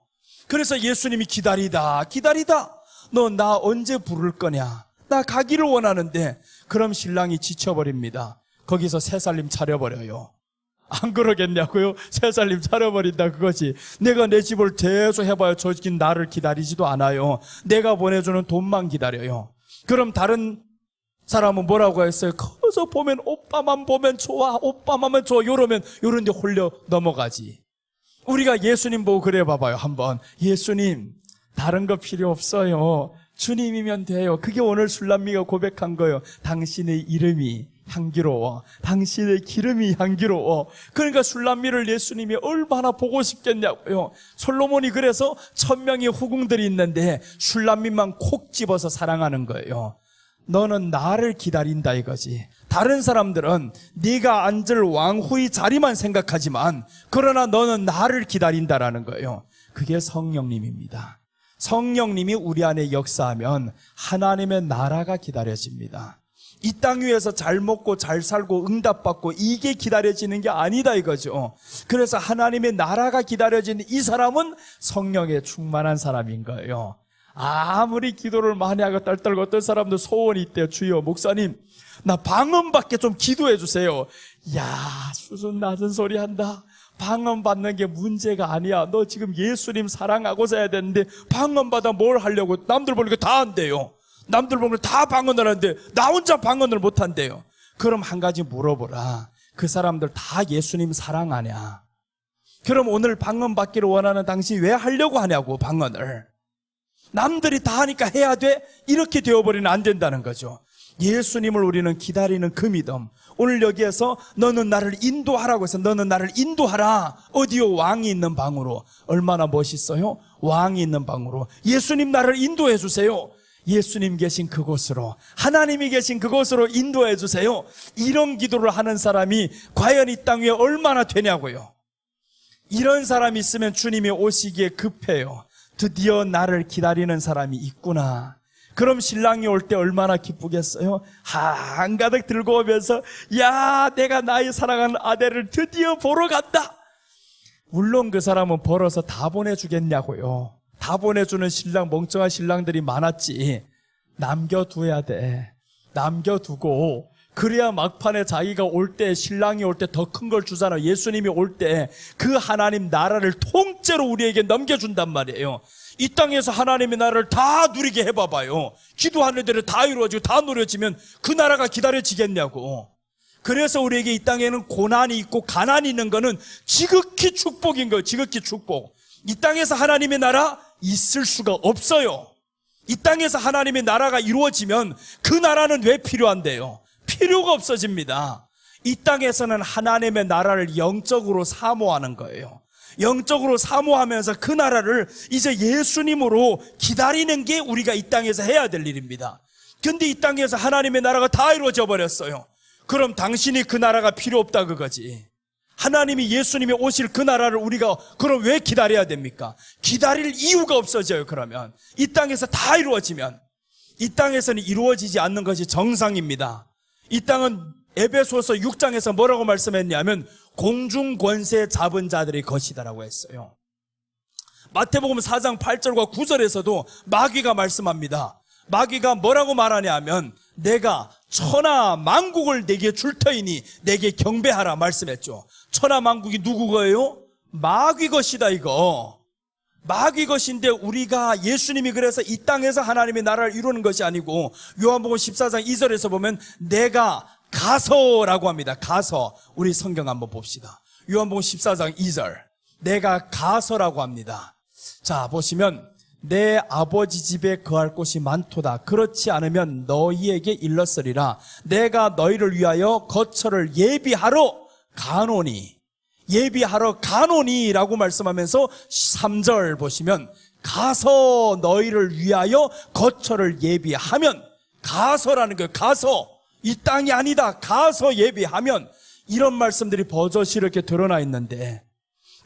그래서 예수님이 기다리다 너 나 언제 부를 거냐, 나 가기를 원하는데. 그럼 신랑이 지쳐버립니다. 거기서 새살림 차려버려요. 안 그러겠냐고요? 새살림 차려버린다 그거지. 내가 내 집을 계속 해봐야 저 나를 기다리지도 않아요. 내가 보내주는 돈만 기다려요. 그럼 다른 사람은 뭐라고 했어요? 커서 보면 오빠만 보면 좋아, 오빠만 좋아, 요런 데 홀려 넘어가지. 우리가 예수님 보고 그래 봐봐요 한번. 예수님 다른 거 필요 없어요. 주님이면 돼요. 그게 오늘 술람미가 고백한 거예요. 당신의 이름이 향기로워. 당신의 기름이 향기로워. 그러니까 술람미를 예수님이 얼마나 보고 싶겠냐고요. 솔로몬이 그래서 1000명의 후궁들이 있는데 술람미만 콕 집어서 사랑하는 거예요. 너는 나를 기다린다 이거지. 다른 사람들은 네가 앉을 왕후의 자리만 생각하지만 그러나 너는 나를 기다린다라는 거예요. 그게 성령님입니다. 성령님이 우리 안에 역사하면 하나님의 나라가 기다려집니다. 이 땅 위에서 잘 먹고 잘 살고 응답받고 이게 기다려지는 게 아니다 이거죠. 그래서 하나님의 나라가 기다려지는 이 사람은 성령에 충만한 사람인 거예요. 아무리 기도를 많이 하고 떨떨고 어떤 사람도 소원이 있대요. 주여 목사님 나 방언받게 좀 기도해 주세요. 야 수준 낮은 소리 한다. 방언 받는 게 문제가 아니야. 너 지금 예수님 사랑하고서 해야 되는데 방언 받아 뭘 하려고. 남들 보니까 다 한대요. 남들 보면 다 방언을 하는데 나 혼자 방언을 못 한대요. 그럼 한 가지 물어보라. 그 사람들 다 예수님 사랑하냐? 그럼 오늘 방언 받기를 원하는 당신이 왜 하려고 하냐고 방언을. 남들이 다 하니까 해야 돼? 이렇게 되어버리면 안 된다는 거죠. 예수님을 우리는 기다리는 그 믿음. 오늘 여기에서 너는 나를 인도하라고 해서 너는 나를 인도하라. 어디요? 왕이 있는 방으로. 얼마나 멋있어요? 왕이 있는 방으로. 예수님 나를 인도해 주세요. 예수님 계신 그곳으로, 하나님이 계신 그곳으로 인도해 주세요. 이런 기도를 하는 사람이 과연 이 땅 위에 얼마나 되냐고요. 이런 사람이 있으면 주님이 오시기에 급해요. 드디어 나를 기다리는 사람이 있구나. 그럼 신랑이 올 때 얼마나 기쁘겠어요? 한가득 들고 오면서 야 내가 나의 사랑하는 아들을 드디어 보러 간다. 물론 그 사람은 벌어서 다 보내주겠냐고요. 다 보내주는 신랑, 멍청한 신랑들이 많았지. 남겨둬야 돼. 남겨두고 그래야 막판에 자기가 올 때, 신랑이 올 때 더 큰 걸 주잖아. 예수님이 올 때 그 하나님 나라를 통째로 우리에게 넘겨준단 말이에요. 이 땅에서 하나님의 나라를 다 누리게 해봐봐요. 기도하는 대로 다 이루어지고 다 누려지면 그 나라가 기다려지겠냐고. 그래서 우리에게 이 땅에는 고난이 있고 가난이 있는 거는 지극히 축복인 거예요. 지극히 축복. 이 땅에서 하나님의 나라 있을 수가 없어요. 이 땅에서 하나님의 나라가 이루어지면 그 나라는 왜 필요한데요? 필요가 없어집니다. 이 땅에서는 하나님의 나라를 영적으로 사모하는 거예요. 영적으로 사모하면서 그 나라를 이제 예수님으로 기다리는 게 우리가 이 땅에서 해야 될 일입니다. 근데 이 땅에서 하나님의 나라가 다 이루어져 버렸어요. 그럼 당신이 그 나라가 필요 없다 그거지. 하나님이 예수님이 오실 그 나라를 우리가 그럼 왜 기다려야 됩니까? 기다릴 이유가 없어져요. 그러면 이 땅에서 다 이루어지면. 이 땅에서는 이루어지지 않는 것이 정상입니다. 이 땅은 에베소서 6장에서 뭐라고 말씀했냐면 공중 권세 잡은 자들의 것이다라고 했어요. 마태복음 4장 8절과 9절에서도 마귀가 말씀합니다. 마귀가 뭐라고 말하냐면 내가 천하 만국을 내게 줄 터이니 내게 경배하라 말씀했죠. 천하 만국이 누구 거예요? 마귀 것이다 이거. 마귀 것인데 우리가 예수님이 그래서 이 땅에서 하나님의 나라를 이루는 것이 아니고 요한복음 14장 2절에서 보면 내가 가서라고 합니다. 가서. 우리 성경 한번 봅시다. 요한복음 14장 2절 내가 가서라고 합니다. 자 보시면 내 아버지 집에 거할 곳이 많도다. 그렇지 않으면 너희에게 일렀으리라. 내가 너희를 위하여 거처를 예비하러 가노니. 예비하러 가노니 라고 말씀하면서 3절 보시면 가서 너희를 위하여 거처를 예비하면. 가서라는 거예요. 가서. 이 땅이 아니다. 가서 예비하면. 이런 말씀들이 버젓이 이렇게 드러나 있는데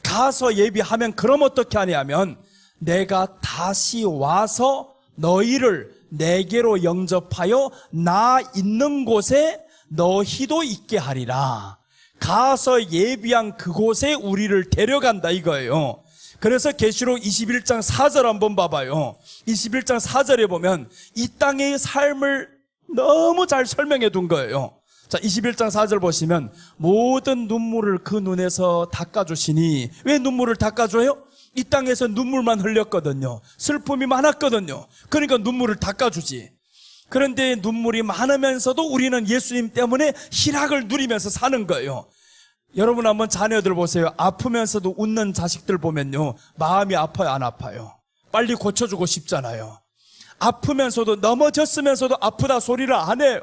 가서 예비하면 그럼 어떻게 하냐면 내가 다시 와서 너희를 내게로 영접하여 나 있는 곳에 너희도 있게 하리라. 가서 예비한 그곳에 우리를 데려간다 이거예요. 그래서 계시록 21장 4절 한번 봐봐요. 21장 4절에 보면 이 땅의 삶을 너무 잘 설명해 둔 거예요. 자, 21장 4절 보시면 모든 눈물을 그 눈에서 닦아주시니. 왜 눈물을 닦아줘요? 이 땅에서 눈물만 흘렸거든요. 슬픔이 많았거든요. 그러니까 눈물을 닦아주지. 그런데 눈물이 많으면서도 우리는 예수님 때문에 희락을 누리면서 사는 거예요. 여러분 한번 자녀들 보세요. 아프면서도 웃는 자식들 보면요 마음이 아파요 안 아파요? 빨리 고쳐주고 싶잖아요. 아프면서도, 넘어졌으면서도 아프다 소리를 안 해요.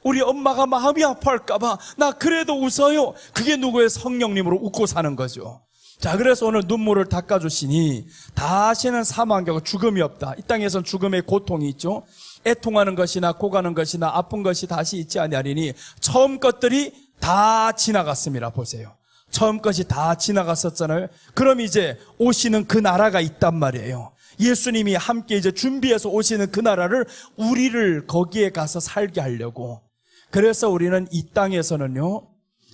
우리 엄마가 마음이 아파할까봐 나 그래도 웃어요. 그게 누구의? 성령님으로 웃고 사는 거죠. 자, 그래서 오늘 눈물을 닦아주시니 다시는 사망하고 죽음이 없다. 이 땅에선 죽음의 고통이 있죠. 애통하는 것이나 고가는 것이나 아픈 것이 다시 있지 아니하리니 처음 것들이 다 지나갔습니다. 보세요. 처음 것이 다 지나갔었잖아요. 그럼 이제 오시는 그 나라가 있단 말이에요. 예수님이 함께 이제 준비해서 오시는 그 나라를 우리를 거기에 가서 살게 하려고. 그래서 우리는 이 땅에서는요,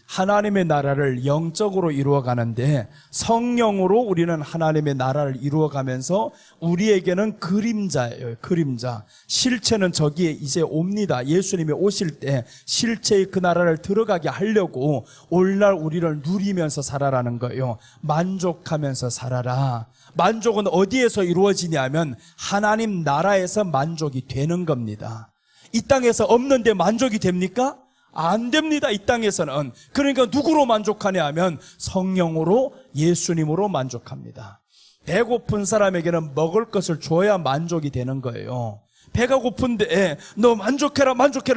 하나님의 나라를 영적으로 이루어가는데 성령으로 우리는 하나님의 나라를 이루어가면서 우리에게는 그림자예요. 그림자. 실체는 저기에 이제 옵니다. 예수님이 오실 때 실체의 그 나라를 들어가게 하려고 오늘날 우리를 누리면서 살아라는 거예요. 만족하면서 살아라. 만족은 어디에서 이루어지냐면 하나님 나라에서 만족이 되는 겁니다. 이 땅에서 없는데 만족이 됩니까? 안 됩니다. 이 땅에서는. 그러니까 누구로 만족하냐 하면 성령으로, 예수님으로 만족합니다. 배고픈 사람에게는 먹을 것을 줘야 만족이 되는 거예요. 배가 고픈데 너 만족해라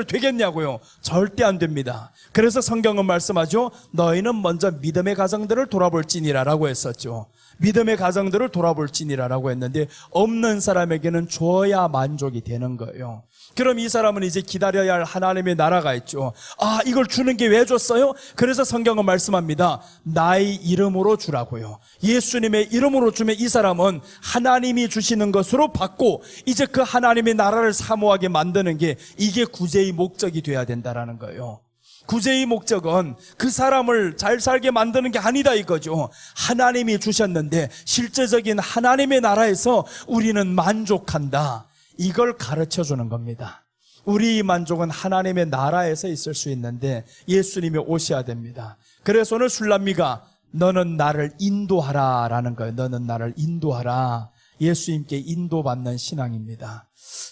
되겠냐고요? 절대 안 됩니다. 그래서 성경은 말씀하죠. 너희는 먼저 믿음의 가정들을 돌아볼지니라 라고 했었죠. 믿음의 가정들을 돌아볼지니라 라고 했는데 없는 사람에게는 줘야 만족이 되는 거예요. 그럼 이 사람은 이제 기다려야 할 하나님의 나라가 있죠. 아, 이걸 주는 게 왜 줬어요? 그래서 성경은 말씀합니다. 나의 이름으로 주라고요. 예수님의 이름으로 주면 이 사람은 하나님이 주시는 것으로 받고 이제 그 하나님의 나라를 사모하게 만드는 게 이게 구제의 목적이 돼야 된다라는 거예요. 구제의 목적은 그 사람을 잘 살게 만드는 게 아니다 이거죠. 하나님이 주셨는데 실제적인 하나님의 나라에서 우리는 만족한다. 이걸 가르쳐 주는 겁니다. 우리 만족은 하나님의 나라에서 있을 수 있는데 예수님이 오셔야 됩니다. 그래서 오늘 술람미가 너는 나를 인도하라 라는 거예요. 너는 나를 인도하라. 예수님께 인도받는 신앙입니다.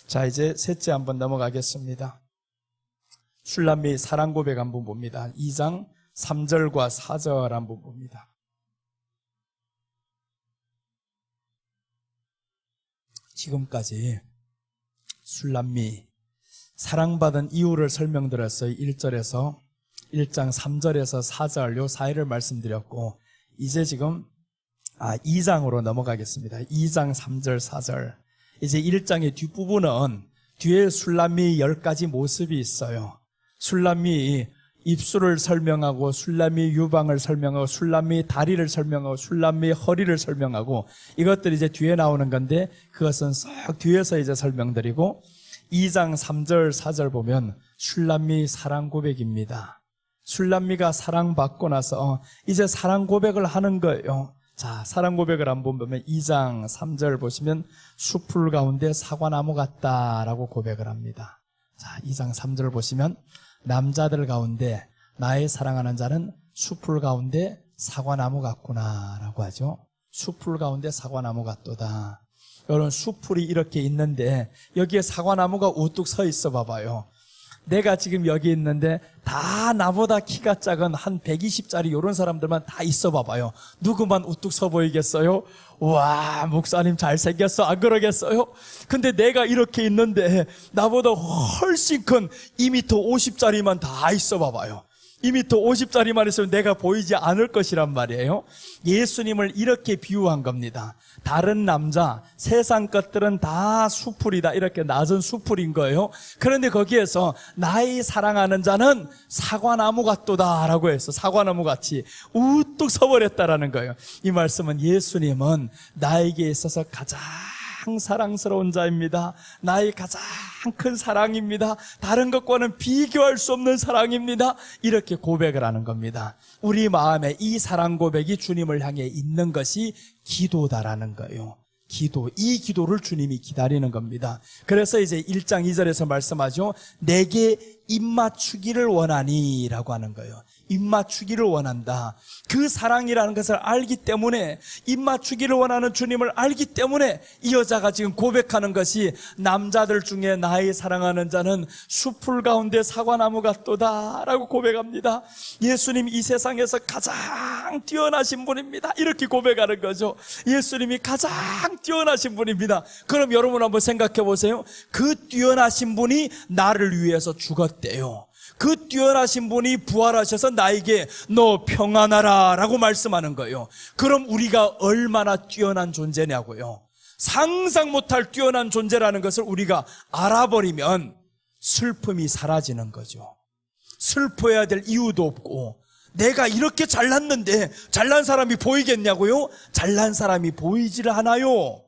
자, 이제 셋째 한번 넘어가겠습니다. 술람미 사랑 고백 한번 봅니다. 2장 3절과 4절 한번 봅니다. 지금까지 술람미 사랑받은 이유를 설명드렸어요. 1절에서 1장 3절에서 4절 요 사이를 말씀드렸고 이제 지금 2장으로 넘어가겠습니다. 2장 3절 4절 이제 1장의 뒷부분은 뒤에 술람미 10가지 모습이 있어요. 술람미 입술을 설명하고 술람미 유방을 설명하고 술람미 다리를 설명하고 술람미 허리를 설명하고 이것들이 이제 뒤에 나오는 건데 그것은 쏙 뒤에서 이제 설명드리고 2장 3절 4절 보면 술람미 사랑 고백입니다. 술람미가 사랑받고 나서 이제 사랑 고백을 하는 거예요. 자, 사랑 고백을 한번 보면 2장 3절 보시면 수풀 가운데 사과나무 같다라고 고백을 합니다. 자, 2장 3절 보시면 남자들 가운데 나의 사랑하는 자는 수풀 가운데 사과나무 같구나 라고 하죠. 수풀 가운데 사과나무 같도다. 여러분 수풀이 이렇게 있는데 여기에 사과나무가 우뚝 서 있어 봐봐요. 내가 지금 여기 있는데 다 나보다 키가 작은 한 120짜리 이런 사람들만 다 있어 봐봐요. 누구만 우뚝 서 보이겠어요? 와, 목사님 잘생겼어. 안 그러겠어요? 근데 내가 이렇게 있는데 나보다 훨씬 큰 2m 50짜리만 다 있어 봐봐요. 2m 50짜리만 있으면 내가 보이지 않을 것이란 말이에요. 예수님을 이렇게 비유한 겁니다. 다른 남자, 세상 것들은 다 수풀이다. 이렇게 낮은 수풀인 거예요. 그런데 거기에서 나의 사랑하는 자는 사과나무 같도다 라고 해서 사과나무 같이 우뚝 서버렸다라는 거예요. 이 말씀은 예수님은 나에게 있어서 가장 사랑스러운 자입니다. 나의 가장 큰 사랑입니다. 다른 것과는 비교할 수 없는 사랑입니다. 이렇게 고백을 하는 겁니다. 우리 마음에 이 사랑 고백이 주님을 향해 있는 것이 기도다라는 거예요. 기도, 이 기도를 주님이 기다리는 겁니다. 그래서 이제 1장 2절에서 말씀하죠. 내게 입맞추기를 원하니 라고 하는 거예요. 입맞추기를 원한다. 그 사랑이라는 것을 알기 때문에, 입맞추기를 원하는 주님을 알기 때문에 이 여자가 지금 고백하는 것이, 남자들 중에 나의 사랑하는 자는 숲풀 가운데 사과나무 같도다 라고 고백합니다. 예수님 이 세상에서 가장 뛰어나신 분입니다, 이렇게 고백하는 거죠. 예수님이 가장 뛰어나신 분입니다. 그럼 여러분 한번 생각해 보세요. 그 뛰어나신 분이 나를 위해서 죽었대요. 그 뛰어나신 분이 부활하셔서 나에게 너 평안하라 라고 말씀하는 거예요. 그럼 우리가 얼마나 뛰어난 존재냐고요. 상상 못할 뛰어난 존재라는 것을 우리가 알아버리면 슬픔이 사라지는 거죠. 슬퍼해야 될 이유도 없고, 내가 이렇게 잘났는데 잘난 사람이 보이겠냐고요? 잘난 사람이 보이질 않아요.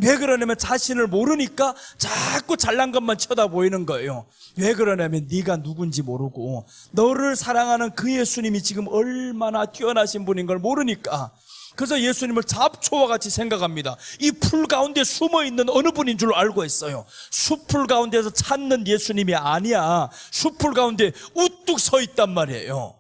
왜 그러냐면 자신을 모르니까 자꾸 잘난 것만 쳐다보이는 거예요. 왜 그러냐면 네가 누군지 모르고, 너를 사랑하는 그 예수님이 지금 얼마나 뛰어나신 분인 걸 모르니까. 그래서 예수님을 잡초와 같이 생각합니다. 이 풀 가운데 숨어있는 어느 분인 줄 알고 있어요. 숲풀 가운데서 찾는 예수님이 아니야. 숲풀 가운데 우뚝 서 있단 말이에요.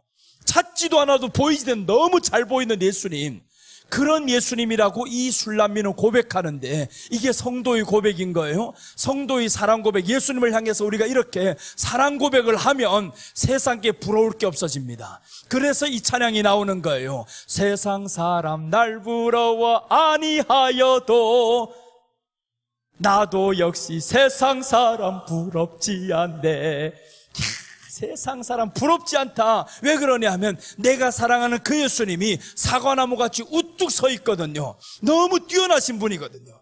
찾지도 않아도 보이지는 너무 잘 보이는 예수님, 그런 예수님이라고 이 술람미는 고백하는데, 이게 성도의 고백인 거예요. 성도의 사랑 고백, 예수님을 향해서 우리가 이렇게 사랑 고백을 하면 세상에 부러울 게 없어집니다. 그래서 이 찬양이 나오는 거예요. 세상 사람 날 부러워 아니하여도 나도 역시 세상 사람 부럽지 않네. 세상 사람 부럽지 않다. 왜 그러냐 하면 내가 사랑하는 그 예수님이 사과나무같이 우뚝 서 있거든요. 너무 뛰어나신 분이거든요.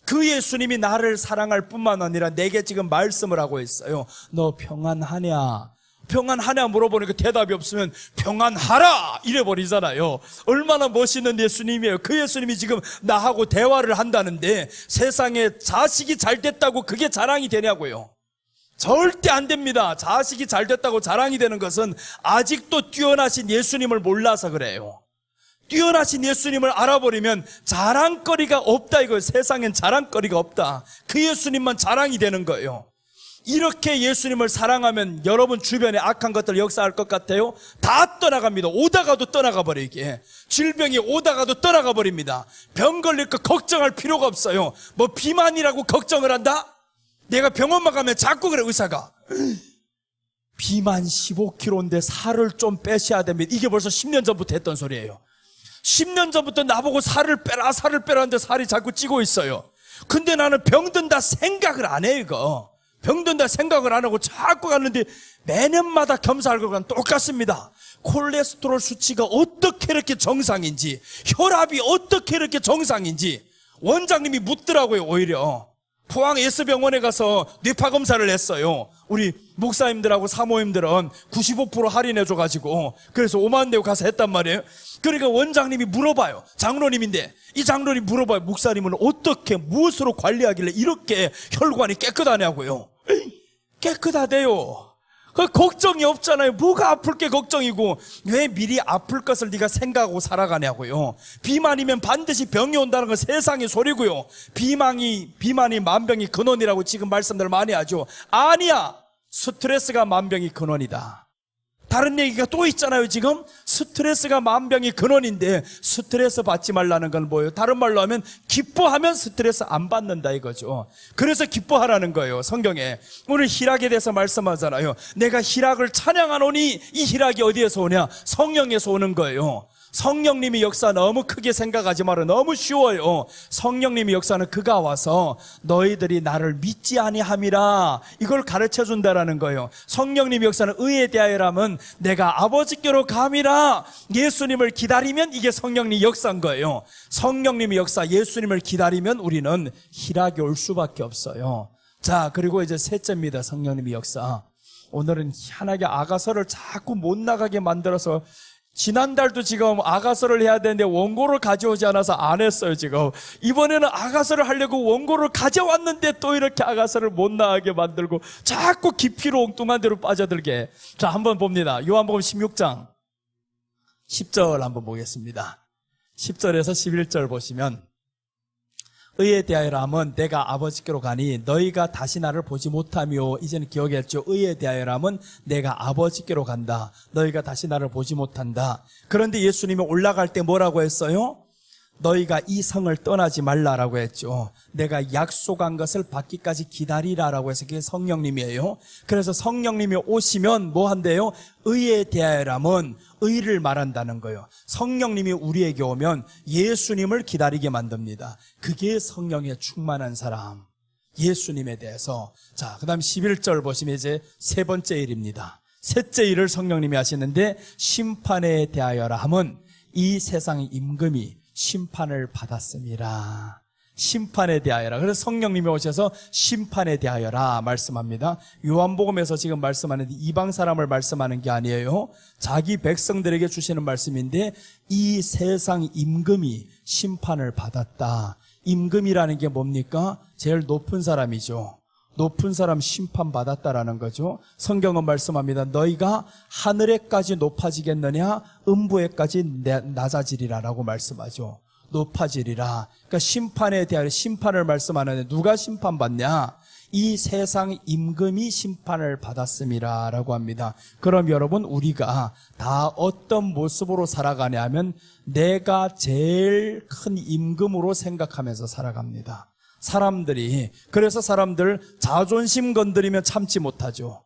그 예수님이 나를 사랑할 뿐만 아니라 내게 지금 말씀을 하고 있어요. 너 평안하냐? 평안하냐 물어보니까 대답이 없으면 평안하라 이래버리잖아요. 얼마나 멋있는 예수님이에요. 그 예수님이 지금 나하고 대화를 한다는데 세상에 자식이 잘 됐다고 그게 자랑이 되냐고요. 절대 안 됩니다. 자식이 잘 됐다고 자랑이 되는 것은 아직도 뛰어나신 예수님을 몰라서 그래요. 뛰어나신 예수님을 알아버리면 자랑거리가 없다 이거예요. 세상엔 자랑거리가 없다. 그 예수님만 자랑이 되는 거예요. 이렇게 예수님을 사랑하면 여러분 주변에 악한 것들 역사할 것 같아요? 다 떠나갑니다. 오다가도 떠나가 버리게. 질병이 오다가도 떠나가 버립니다. 병 걸릴 거 걱정할 필요가 없어요. 뭐 비만이라고 걱정을 한다? 내가 병원만 가면 자꾸 그래, 의사가. 비만 15kg인데 살을 좀 빼셔야 됩니다. 이게 벌써 10년 전부터 했던 소리예요. 10년 전부터 나보고 살을 빼라 하는데 살이 자꾸 찌고 있어요. 근데 나는 병든다 생각을 안 해요, 이거. 병든다 생각을 안 하고 자꾸 갔는데 매년마다 검사할 거랑 똑같습니다. 콜레스테롤 수치가 어떻게 이렇게 정상인지, 혈압이 어떻게 이렇게 정상인지 원장님이 묻더라고요. 오히려 포항 S병원에 가서 뇌파 검사를 했어요. 우리 목사님들하고 사모님들은 95% 할인해줘가지고, 그래서 5만 내고 가서 했단 말이에요. 그러니까 원장님이 물어봐요. 장로님인데 이 장로님 물어봐요. 목사님은 어떻게 무엇으로 관리하길래 이렇게 혈관이 깨끗하냐고요. 깨끗하대요. 그 걱정이 없잖아요. 뭐가 아플 게 걱정이고, 왜 미리 아플 것을 네가 생각하고 살아가냐고요. 비만이면 반드시 병이 온다는 건 세상의 소리고요. 비만이 만병의 근원이라고 지금 말씀들 많이 하죠. 아니야. 스트레스가 만병의 근원이다. 다른 얘기가 또 있잖아요. 지금 스트레스가 만병의 근원인데 스트레스 받지 말라는 건 뭐예요? 다른 말로 하면 기뻐하면 스트레스 안 받는다 이거죠. 그래서 기뻐하라는 거예요. 성경에 오늘 희락에 대해서 말씀하잖아요. 내가 희락을 찬양하노니, 이 희락이 어디에서 오냐? 성령에서 오는 거예요. 성령님이 역사 너무 크게 생각하지 마라. 너무 쉬워요. 성령님이 역사는 그가 와서 너희들이 나를 믿지 아니함이라, 이걸 가르쳐 준다라는 거예요. 성령님이 역사는 의에 대하여라면 내가 아버지께로 감이라. 예수님을 기다리면 이게 성령님 역사인 거예요. 성령님이 역사, 예수님을 기다리면 우리는 희락이 올 수밖에 없어요. 자, 그리고 이제 셋째입니다. 성령님이 역사. 오늘은 희한하게 아가서를 자꾸 못 나가게 만들어서, 지난달도 지금 아가서를 해야 되는데 원고를 가져오지 않아서 안 했어요. 지금 이번에는 아가서를 하려고 원고를 가져왔는데 또 이렇게 아가서를 못 나가게 만들고 자꾸 깊이로 엉뚱한 데로 빠져들게. 자, 한번 봅니다. 요한복음 16장 10절 한번 보겠습니다. 10절에서 11절 보시면, 의에 대하여라 하면 내가 아버지께로 가니 너희가 다시 나를 보지 못하며, 이제는 기억했죠. 의에 대하여라 하면 내가 아버지께로 간다. 너희가 다시 나를 보지 못한다. 그런데 예수님이 올라갈 때 뭐라고 했어요? 너희가 이 성을 떠나지 말라라고 했죠. 내가 약속한 것을 받기까지 기다리라라고 해서 그게 성령님이에요. 그래서 성령님이 오시면 뭐 한대요? 의에 대하여라면 의를 말한다는 거예요. 성령님이 우리에게 오면 예수님을 기다리게 만듭니다. 그게 성령에 충만한 사람, 예수님에 대해서. 자, 그 다음 11절 보시면 이제 세 번째 일입니다. 셋째 일을 성령님이 하시는데, 심판에 대하여라 하면 이 세상 임금이 심판을 받았습니다. 심판에 대하여라. 그래서 성령님이 오셔서 심판에 대하여라 말씀합니다. 요한복음에서 지금 말씀하는데 이방 사람을 말씀하는 게 아니에요. 자기 백성들에게 주시는 말씀인데, 이 세상 임금이 심판을 받았다. 임금이라는 게 뭡니까? 제일 높은 사람이죠. 높은 사람 심판받았다라는 거죠. 성경은 말씀합니다. 너희가 하늘에까지 높아지겠느냐, 음부에까지 낮아지리라라고 말씀하죠. 높아지리라. 그러니까 심판에 대한 심판을 말씀하는데, 누가 심판받냐? 이 세상 임금이 심판을 받았음이라라고 합니다. 그럼 여러분, 우리가 다 어떤 모습으로 살아가냐 하면 내가 제일 큰 임금으로 생각하면서 살아갑니다. 사람들이, 그래서 사람들 자존심 건드리면 참지 못하죠.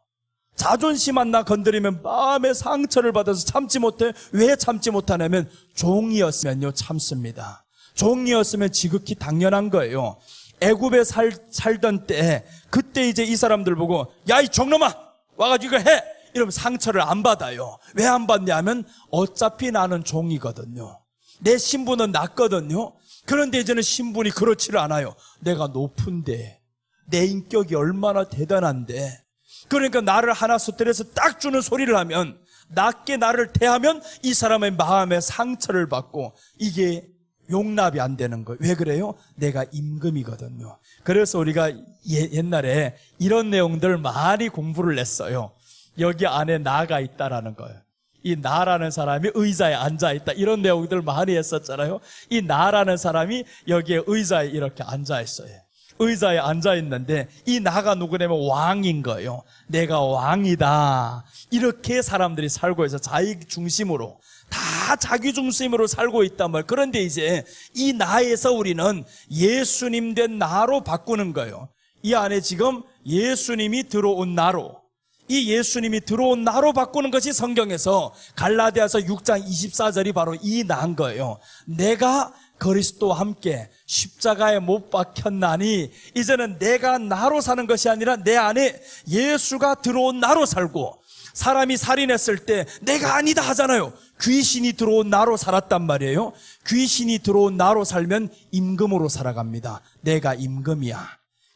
자존심 하나 건드리면 마음의 상처를 받아서 참지 못해. 왜 참지 못하냐면 종이었으면요 참습니다. 종이었으면 지극히 당연한 거예요. 애굽에 살던 때, 그때 이제 이 사람들 보고 야, 이 종놈아 와가지고 이거 해! 이러면 상처를 안 받아요. 왜 안 받냐 하면 어차피 나는 종이거든요. 내 신분은 낮거든요. 그런데 이제는 신분이 그렇지를 않아요. 내가 높은데, 내 인격이 얼마나 대단한데, 그러니까 나를 하나 수틀에서 딱 주는 소리를 하면, 낮게 나를 대하면 이 사람의 마음에 상처를 받고, 이게 용납이 안 되는 거예요. 왜 그래요? 내가 임금이거든요. 그래서 우리가 옛날에 이런 내용들 많이 공부를 했어요. 여기 안에 나가 있다라는 거예요. 이 나라는 사람이 의자에 앉아있다, 이런 내용들 많이 했었잖아요. 이 나라는 사람이 여기에 의자에 이렇게 앉아있어요. 의자에 앉아있는데 이 나가 누구냐면 왕인 거예요. 내가 왕이다. 이렇게 사람들이 살고 있어. 자기 중심으로, 다 자기 중심으로 살고 있단 말이에요. 그런데 이제 이 나에서 우리는 예수님 된 나로 바꾸는 거예요. 이 안에 지금 예수님이 들어온 나로, 이 예수님이 들어온 나로 바꾸는 것이 성경에서 갈라디아서 6장 24절이 바로 이 나인 거예요. 내가 그리스도와 함께 십자가에 못 박혔나니 이제는 내가 나로 사는 것이 아니라 내 안에 예수가 들어온 나로 살고, 사람이 살인했을 때 내가 아니다 하잖아요. 귀신이 들어온 나로 살았단 말이에요. 귀신이 들어온 나로 살면 임금으로 살아갑니다. 내가 임금이야.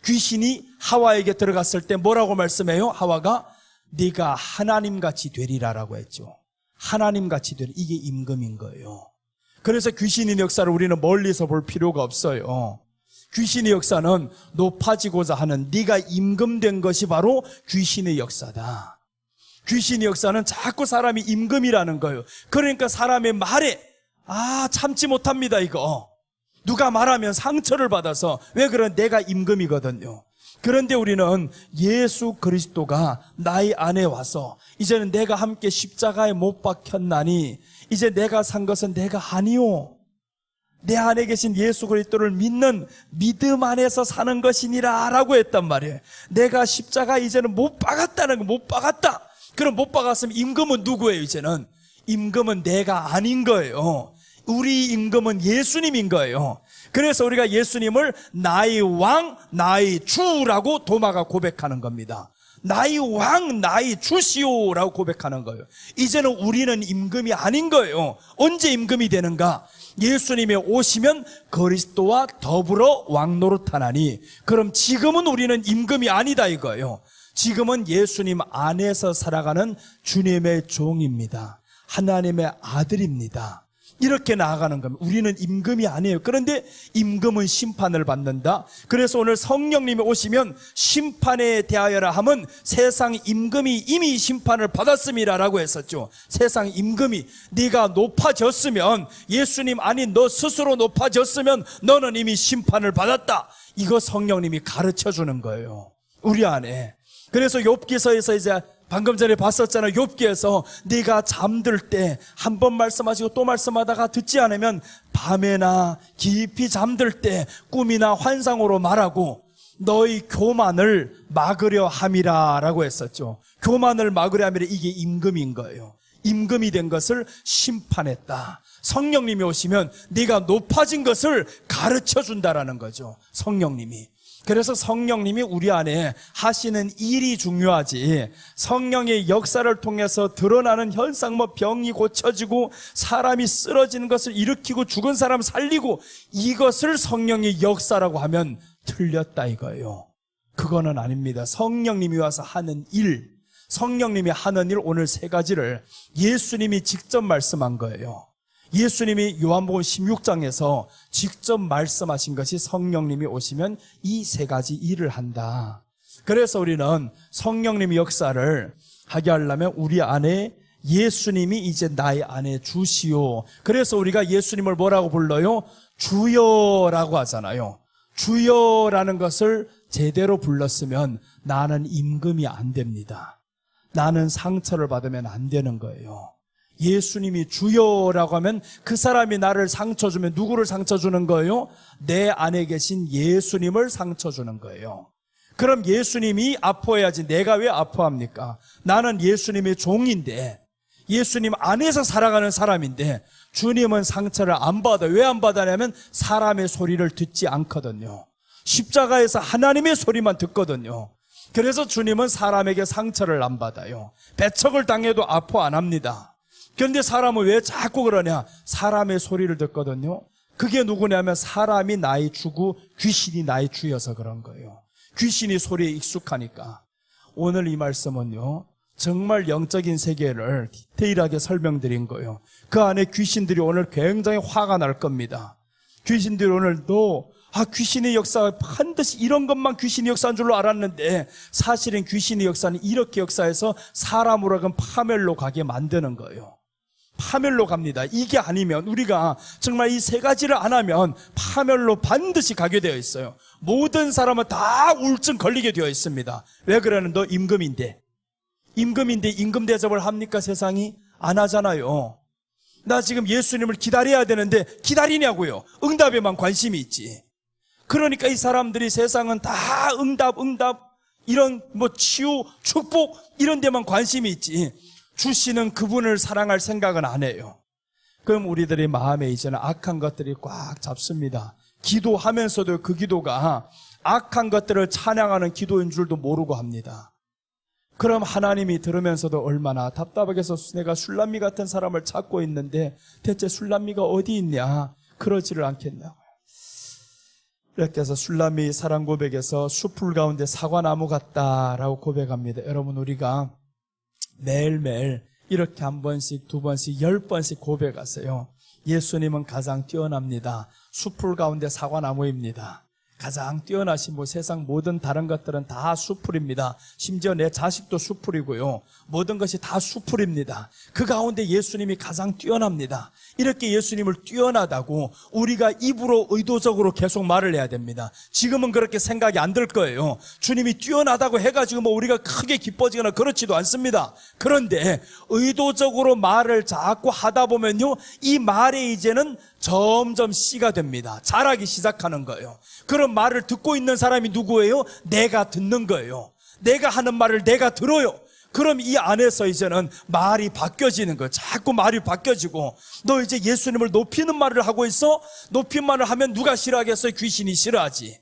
귀신이 하와에게 들어갔을 때 뭐라고 말씀해요? 하와가 네가 하나님같이 되리라라고 했죠. 하나님같이 되리, 이게 임금인 거예요. 그래서 귀신의 역사를 우리는 멀리서 볼 필요가 없어요. 귀신의 역사는 높아지고자 하는, 네가 임금된 것이 바로 귀신의 역사다. 귀신의 역사는 자꾸 사람이 임금이라는 거예요. 그러니까 사람의 말에 참지 못합니다. 이거 누가 말하면 상처를 받아서. 왜 그런? 내가 임금이거든요. 그런데 우리는 예수 그리스도가 나의 안에 와서 이제는 내가 함께 십자가에 못 박혔나니 이제 내가 산 것은 내가 아니요, 내 안에 계신 예수 그리스도를 믿는 믿음 안에서 사는 것이니라 라고 했단 말이에요. 내가 십자가 이제는 못 박았다는 거. 못 박았다. 그럼 못 박았으면 임금은 누구예요? 이제는 임금은 내가 아닌 거예요. 우리 임금은 예수님인 거예요. 그래서 우리가 예수님을 나의 왕, 나의 주라고 도마가 고백하는 겁니다. 나의 왕, 나의 주시오라고 고백하는 거예요. 이제는 우리는 임금이 아닌 거예요. 언제 임금이 되는가? 예수님이 오시면 그리스도와 더불어 왕노릇하나니, 그럼 지금은 우리는 임금이 아니다 이거예요. 지금은 예수님 안에서 살아가는 주님의 종입니다. 하나님의 아들입니다. 이렇게 나아가는 겁니다. 우리는 임금이 아니에요. 그런데 임금은 심판을 받는다. 그래서 오늘 성령님이 오시면 심판에 대하여라 함은 세상 임금이 이미 심판을 받았음이라고 했었죠. 세상 임금이 네가 높아졌으면, 예수님 아닌 너 스스로 높아졌으면 너는 이미 심판을 받았다. 이거 성령님이 가르쳐 주는 거예요, 우리 안에. 그래서 욥기서에서 이제 방금 전에 봤었잖아요. 욥기에서 네가 잠들 때 한 번 말씀하시고 또 말씀하다가 듣지 않으면 밤에나 깊이 잠들 때 꿈이나 환상으로 말하고 너희 교만을 막으려 함이라 라고 했었죠. 교만을 막으려 함이라. 이게 임금인 거예요. 임금이 된 것을 심판했다. 성령님이 오시면 네가 높아진 것을 가르쳐 준다라는 거죠, 성령님이. 그래서 성령님이 우리 안에 하시는 일이 중요하지, 성령의 역사를 통해서 드러나는 현상, 병이 고쳐지고 사람이 쓰러지는 것을 일으키고 죽은 사람 살리고, 이것을 성령의 역사라고 하면 틀렸다 이거예요. 그거는 아닙니다. 성령님이 와서 하는 일, 성령님이 하는 일, 오늘 세 가지를 예수님이 직접 말씀한 거예요. 예수님이 요한복음 16장에서 직접 말씀하신 것이 성령님이 오시면 이 세 가지 일을 한다. 그래서 우리는 성령님의 역사를 하게 하려면 우리 안에 예수님이 이제 나의 안에 주시오. 그래서 우리가 예수님을 뭐라고 불러요? 주여라고 하잖아요. 주여라는 것을 제대로 불렀으면 나는 임금이 안 됩니다. 나는 상처를 받으면 안 되는 거예요. 예수님이 주여라고 하면 그 사람이 나를 상처 주면 누구를 상처 주는 거예요? 내 안에 계신 예수님을 상처 주는 거예요. 그럼 예수님이 아파해야지 내가 왜 아파합니까? 나는 예수님의 종인데, 예수님 안에서 살아가는 사람인데 주님은 상처를 안 받아요. 왜 안 받아냐면 사람의 소리를 듣지 않거든요. 십자가에서 하나님의 소리만 듣거든요. 그래서 주님은 사람에게 상처를 안 받아요. 배척을 당해도 아파 안 합니다. 그런데 사람은 왜 자꾸 그러냐? 사람의 소리를 듣거든요. 그게 누구냐면 사람이 나의 주고 귀신이 나의 주여서 그런 거예요. 귀신이 소리에 익숙하니까. 오늘 이 말씀은요, 정말 영적인 세계를 디테일하게 설명드린 거예요. 그 안에 귀신들이 오늘 굉장히 화가 날 겁니다. 귀신들이 오늘 귀신의 역사가 반드시 이런 것만 귀신의 역사인 줄로 알았는데, 사실은 귀신의 역사는 이렇게 역사해서 사람으로 하여금 파멸로 가게 만드는 거예요. 파멸로 갑니다. 이게 아니면, 우리가 정말 이 세 가지를 안 하면 파멸로 반드시 가게 되어 있어요. 모든 사람은 다 우울증 걸리게 되어 있습니다. 왜 그러는? 너 임금인데 임금 대접을 합니까? 세상이 안 하잖아요. 나 지금 예수님을 기다려야 되는데 기다리냐고요? 응답에만 관심이 있지. 그러니까 이 사람들이, 세상은 다 응답 이런 치유, 축복 이런 데만 관심이 있지, 주시는 그분을 사랑할 생각은 안 해요. 그럼 우리들의 마음에 이제는 악한 것들이 꽉 잡습니다. 기도하면서도 그 기도가 악한 것들을 찬양하는 기도인 줄도 모르고 합니다. 그럼 하나님이 들으면서도 얼마나 답답하게 해서 내가 술람미 같은 사람을 찾고 있는데 대체 술람미가 어디 있냐, 그러지를 않겠냐고요. 이렇게 해서 술람미 사랑 고백에서 숲풀 가운데 사과나무 같다라고 고백합니다. 여러분, 우리가 매일매일 이렇게 한 번씩, 두 번씩, 10번씩 고백하세요. 예수님은 가장 뛰어납니다. 숲풀 가운데 사과나무입니다. 가장 뛰어나신 세상 모든 다른 것들은 다 수풀입니다. 심지어 내 자식도 수풀이고요. 모든 것이 다 수풀입니다. 그 가운데 예수님이 가장 뛰어납니다. 이렇게 예수님을 뛰어나다고 우리가 입으로 의도적으로 계속 말을 해야 됩니다. 지금은 그렇게 생각이 안 들 거예요. 주님이 뛰어나다고 해가지고 우리가 크게 기뻐지거나 그렇지도 않습니다. 그런데 의도적으로 말을 자꾸 하다 보면요, 이 말에 이제는 점점 씨가 됩니다. 자라기 시작하는 거예요. 그런 말을 듣고 있는 사람이 누구예요? 내가 듣는 거예요. 내가 하는 말을 내가 들어요. 그럼 이 안에서 이제는 말이 바뀌어지는 거예요. 자꾸 말이 바뀌어지고, 너 이제 예수님을 높이는 말을 하고 있어? 높인 말을 하면 누가 싫어하겠어요? 귀신이 싫어하지.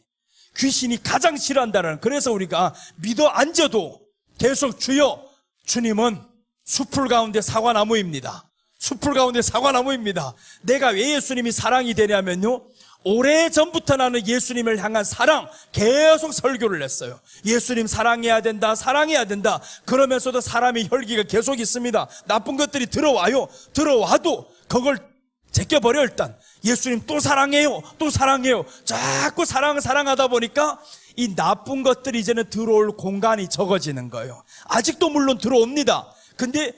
귀신이 가장 싫어한다는. 그래서 우리가 믿어 앉아도 계속 주여, 주님은 숲풀 가운데 사과나무입니다. 숲풀 가운데 사과나무입니다. 내가 왜 예수님이 사랑이 되냐면요, 오래전부터 나는 예수님을 향한 사랑 계속 설교를 했어요. 예수님 사랑해야 된다, 사랑해야 된다. 그러면서도 사람의 혈기가 계속 있습니다. 나쁜 것들이 들어와요. 들어와도 그걸 제껴버려. 일단 예수님 또 사랑해요, 또 사랑해요. 자꾸 사랑하다 보니까 이 나쁜 것들이 이제는 들어올 공간이 적어지는 거예요. 아직도 물론 들어옵니다. 근데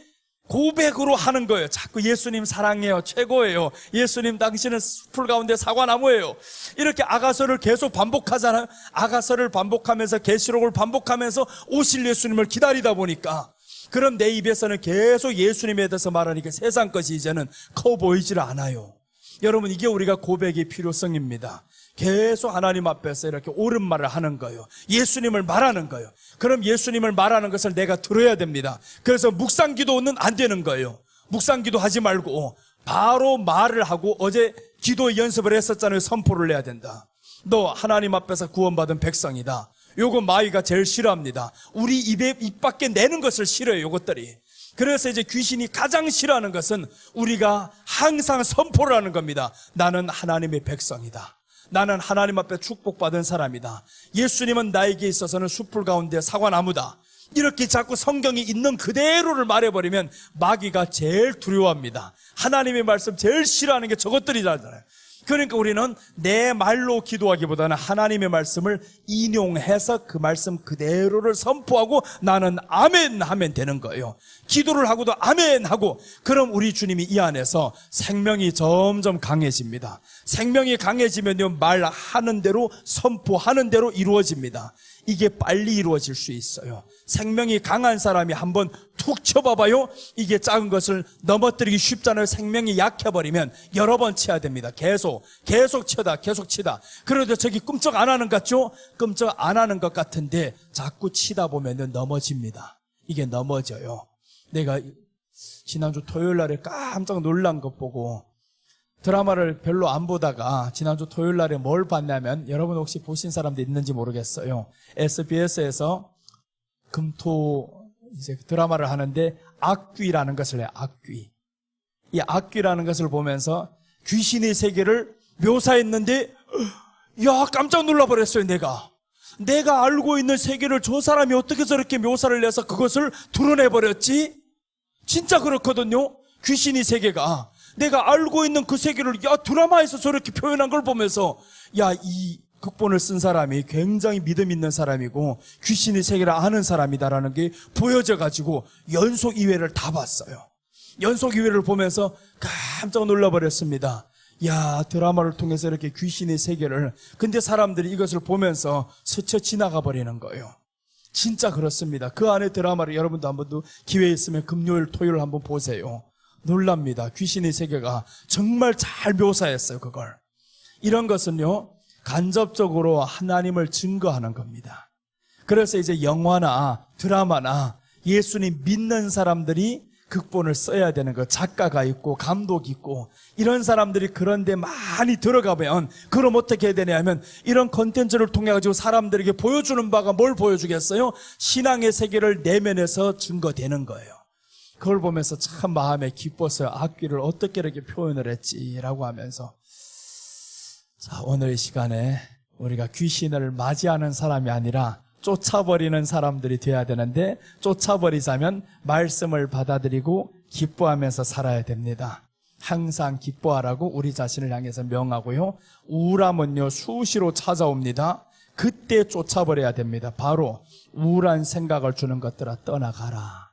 고백으로 하는 거예요. 자꾸 예수님 사랑해요, 최고예요, 예수님 당신은 풀 가운데 사과나무예요. 이렇게 아가서를 계속 반복하잖아요. 아가서를 반복하면서 계시록을 반복하면서 오실 예수님을 기다리다 보니까 그럼 내 입에서는 계속 예수님에 대해서 말하니까 세상 것이 이제는 커 보이질 않아요. 여러분, 이게 우리가 고백의 필요성입니다. 계속 하나님 앞에서 이렇게 옳은 말을 하는 거예요. 예수님을 말하는 거예요. 그럼 예수님을 말하는 것을 내가 들어야 됩니다. 그래서 묵상기도는 안 되는 거예요. 묵상기도 하지 말고 바로 말을 하고, 어제 기도 연습을 했었잖아요. 선포를 해야 된다. 너 하나님 앞에서 구원받은 백성이다. 요거 마귀가 제일 싫어합니다. 우리 입 밖에 내는 것을 싫어해요, 요것들이. 그래서 이제 귀신이 가장 싫어하는 것은 우리가 항상 선포를 하는 겁니다. 나는 하나님의 백성이다. 나는 하나님 앞에 축복받은 사람이다. 예수님은 나에게 있어서는 숲풀 가운데 사과나무다. 이렇게 자꾸 성경이 있는 그대로를 말해버리면 마귀가 제일 두려워합니다. 하나님의 말씀 제일 싫어하는 게 저것들이잖아요. 그러니까 우리는 내 말로 기도하기보다는 하나님의 말씀을 인용해서 그 말씀 그대로를 선포하고 나는 아멘 하면 되는 거예요. 기도를 하고도 아멘 하고, 그럼 우리 주님이 이 안에서 생명이 점점 강해집니다. 생명이 강해지면요, 말하는 대로 선포하는 대로 이루어집니다. 이게 빨리 이루어질 수 있어요. 생명이 강한 사람이 한번 툭 쳐봐봐요. 이게 작은 것을 넘어뜨리기 쉽잖아요. 생명이 약해버리면 여러 번 쳐야 됩니다. 계속 치다. 그래도 저기 끔찍 안 하는 것 같죠? 끔찍 안 하는 것 같은데 자꾸 치다 보면 넘어집니다. 이게 넘어져요. 내가 지난주 토요일 날에 깜짝 놀란 것 보고, 드라마를 별로 안 보다가 지난주 토요일 날에 뭘 봤냐면, 여러분 혹시 보신 사람도 있는지 모르겠어요. SBS에서 금토 이제 드라마를 하는데 악귀라는 것을 해요. 악귀. 이 악귀라는 것을 보면서 귀신의 세계를 묘사했는데, 야, 깜짝 놀라버렸어요. 내가 알고 있는 세계를 저 사람이 어떻게 저렇게 묘사를 해서 그것을 드러내버렸지? 진짜 그렇거든요. 귀신의 세계가 내가 알고 있는 그 세계를 드라마에서 저렇게 표현한 걸 보면서, 이 극본을 쓴 사람이 굉장히 믿음 있는 사람이고 귀신의 세계를 아는 사람이다라는 게 보여져가지고 연속 2회를 다 봤어요. 연속 2회를 보면서 깜짝 놀라버렸습니다. 드라마를 통해서 이렇게 귀신의 세계를, 근데 사람들이 이것을 보면서 스쳐 지나가 버리는 거예요. 진짜 그렇습니다. 그 안에 드라마를 여러분도 한번 기회 있으면 금요일 토요일 한번 보세요. 놀랍니다. 귀신의 세계가 정말 잘 묘사했어요. 그걸. 이런 것은요, 간접적으로 하나님을 증거하는 겁니다. 그래서 이제 영화나 드라마나 예수님 믿는 사람들이 극본을 써야 되는 거, 작가가 있고 감독이 있고 이런 사람들이 그런데 많이 들어가면, 그럼 어떻게 해야 되냐면 이런 콘텐츠를 통해 가지고 사람들에게 보여주는 바가 뭘 보여주겠어요? 신앙의 세계를 내면에서 증거되는 거예요. 그걸 보면서 참 마음에 기뻤어요. 악귀를 어떻게 이렇게 표현을 했지라고 하면서. 자, 오늘 이 시간에 우리가 귀신을 맞이하는 사람이 아니라 쫓아버리는 사람들이 돼야 되는데, 쫓아버리자면 말씀을 받아들이고 기뻐하면서 살아야 됩니다. 항상 기뻐하라고 우리 자신을 향해서 명하고요. 우울함은요, 수시로 찾아옵니다. 그때 쫓아버려야 됩니다. 바로 우울한 생각을 주는 것들아 떠나가라.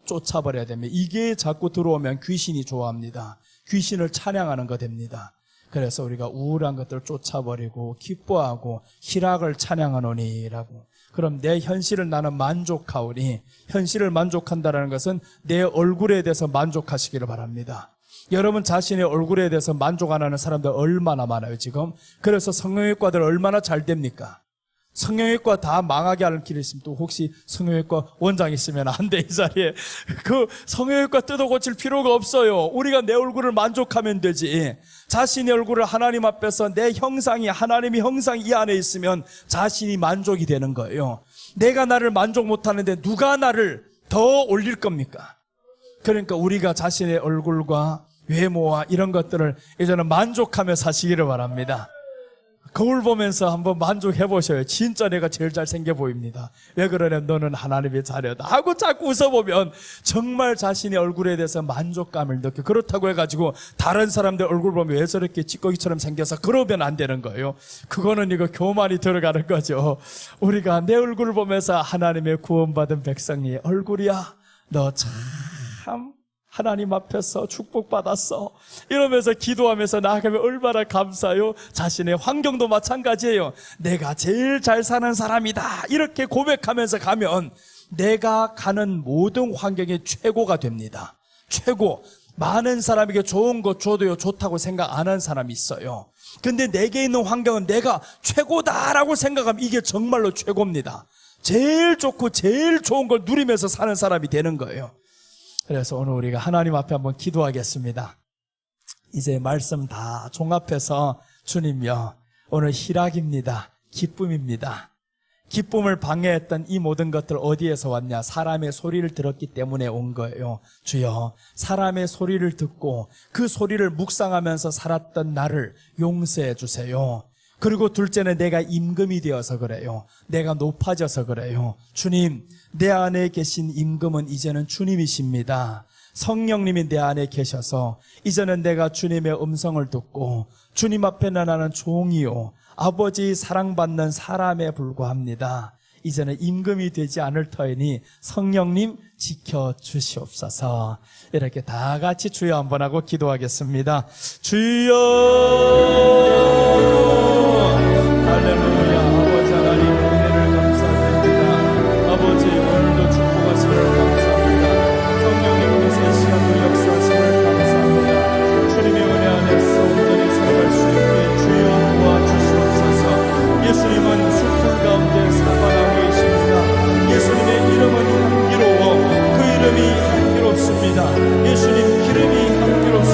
쫓아버려야 됩니다. 이게 자꾸 들어오면 귀신이 좋아합니다. 귀신을 찬양하는 거 됩니다. 그래서 우리가 우울한 것들을 쫓아버리고 기뻐하고 희락을 찬양하노니라고. 그럼 내 현실을 나는 만족하오니, 현실을 만족한다는 것은 내 얼굴에 대해서 만족하시기를 바랍니다. 여러분 자신의 얼굴에 대해서 만족 안 하는 사람들 얼마나 많아요 지금. 그래서 성형외과들 얼마나 잘 됩니까? 성형외과 다 망하게 하는 길이 있으면, 또 혹시 성형외과 원장 있으면 안 돼, 이 자리에. 그 성형외과 뜯어 고칠 필요가 없어요. 우리가 내 얼굴을 만족하면 되지. 자신의 얼굴을 하나님 앞에서 내 형상이, 하나님의 형상이 이 안에 있으면 자신이 만족이 되는 거예요. 내가 나를 만족 못하는데 누가 나를 더 올릴 겁니까? 그러니까 우리가 자신의 얼굴과 외모와 이런 것들을 이제는 만족하며 사시기를 바랍니다. 거울 보면서 한번 만족해 보셔요. 진짜 내가 제일 잘생겨 보입니다. 왜 그러냐면 너는 하나님의 자녀다 하고 자꾸 웃어보면 정말 자신의 얼굴에 대해서 만족감을 느껴. 그렇다고 해가지고 다른 사람들 얼굴 보면 왜 저렇게 찌꺼기처럼 생겨서 그러면 안 되는 거예요. 그거는 이거 교만이 들어가는 거죠. 우리가 내 얼굴을 보면서 하나님의 구원받은 백성의 얼굴이야, 너 참 하나님 앞에서 축복받았어 이러면서 기도하면서 나아가면 얼마나 감사해요. 자신의 환경도 마찬가지예요. 내가 제일 잘 사는 사람이다 이렇게 고백하면서 가면 내가 가는 모든 환경이 최고가 됩니다. 최고. 많은 사람에게 좋은 거 줘도요 좋다고 생각 안 하는 사람이 있어요. 근데 내게 있는 환경은 내가 최고다라고 생각하면 이게 정말로 최고입니다. 제일 좋고 제일 좋은 걸 누리면서 사는 사람이 되는 거예요. 그래서 오늘 우리가 하나님 앞에 한번 기도하겠습니다. 이제 말씀 다 종합해서 주님요, 오늘 희락입니다. 기쁨입니다. 기쁨을 방해했던 이 모든 것들 어디에서 왔냐? 사람의 소리를 들었기 때문에 온 거예요. 주여, 사람의 소리를 듣고 그 소리를 묵상하면서 살았던 나를 용서해 주세요. 그리고 둘째는 내가 임금이 되어서 그래요. 내가 높아져서 그래요. 주님, 내 안에 계신 임금은 이제는 주님이십니다. 성령님이 내 안에 계셔서 이제는 내가 주님의 음성을 듣고 주님 앞에 나는 종이요, 아버지 사랑받는 사람에 불과합니다. 이제는 임금이 되지 않을 터이니 성령님 지켜주시옵소서. 이렇게 다 같이 주여 한번 하고 기도하겠습니다. 주여, 할렐루야.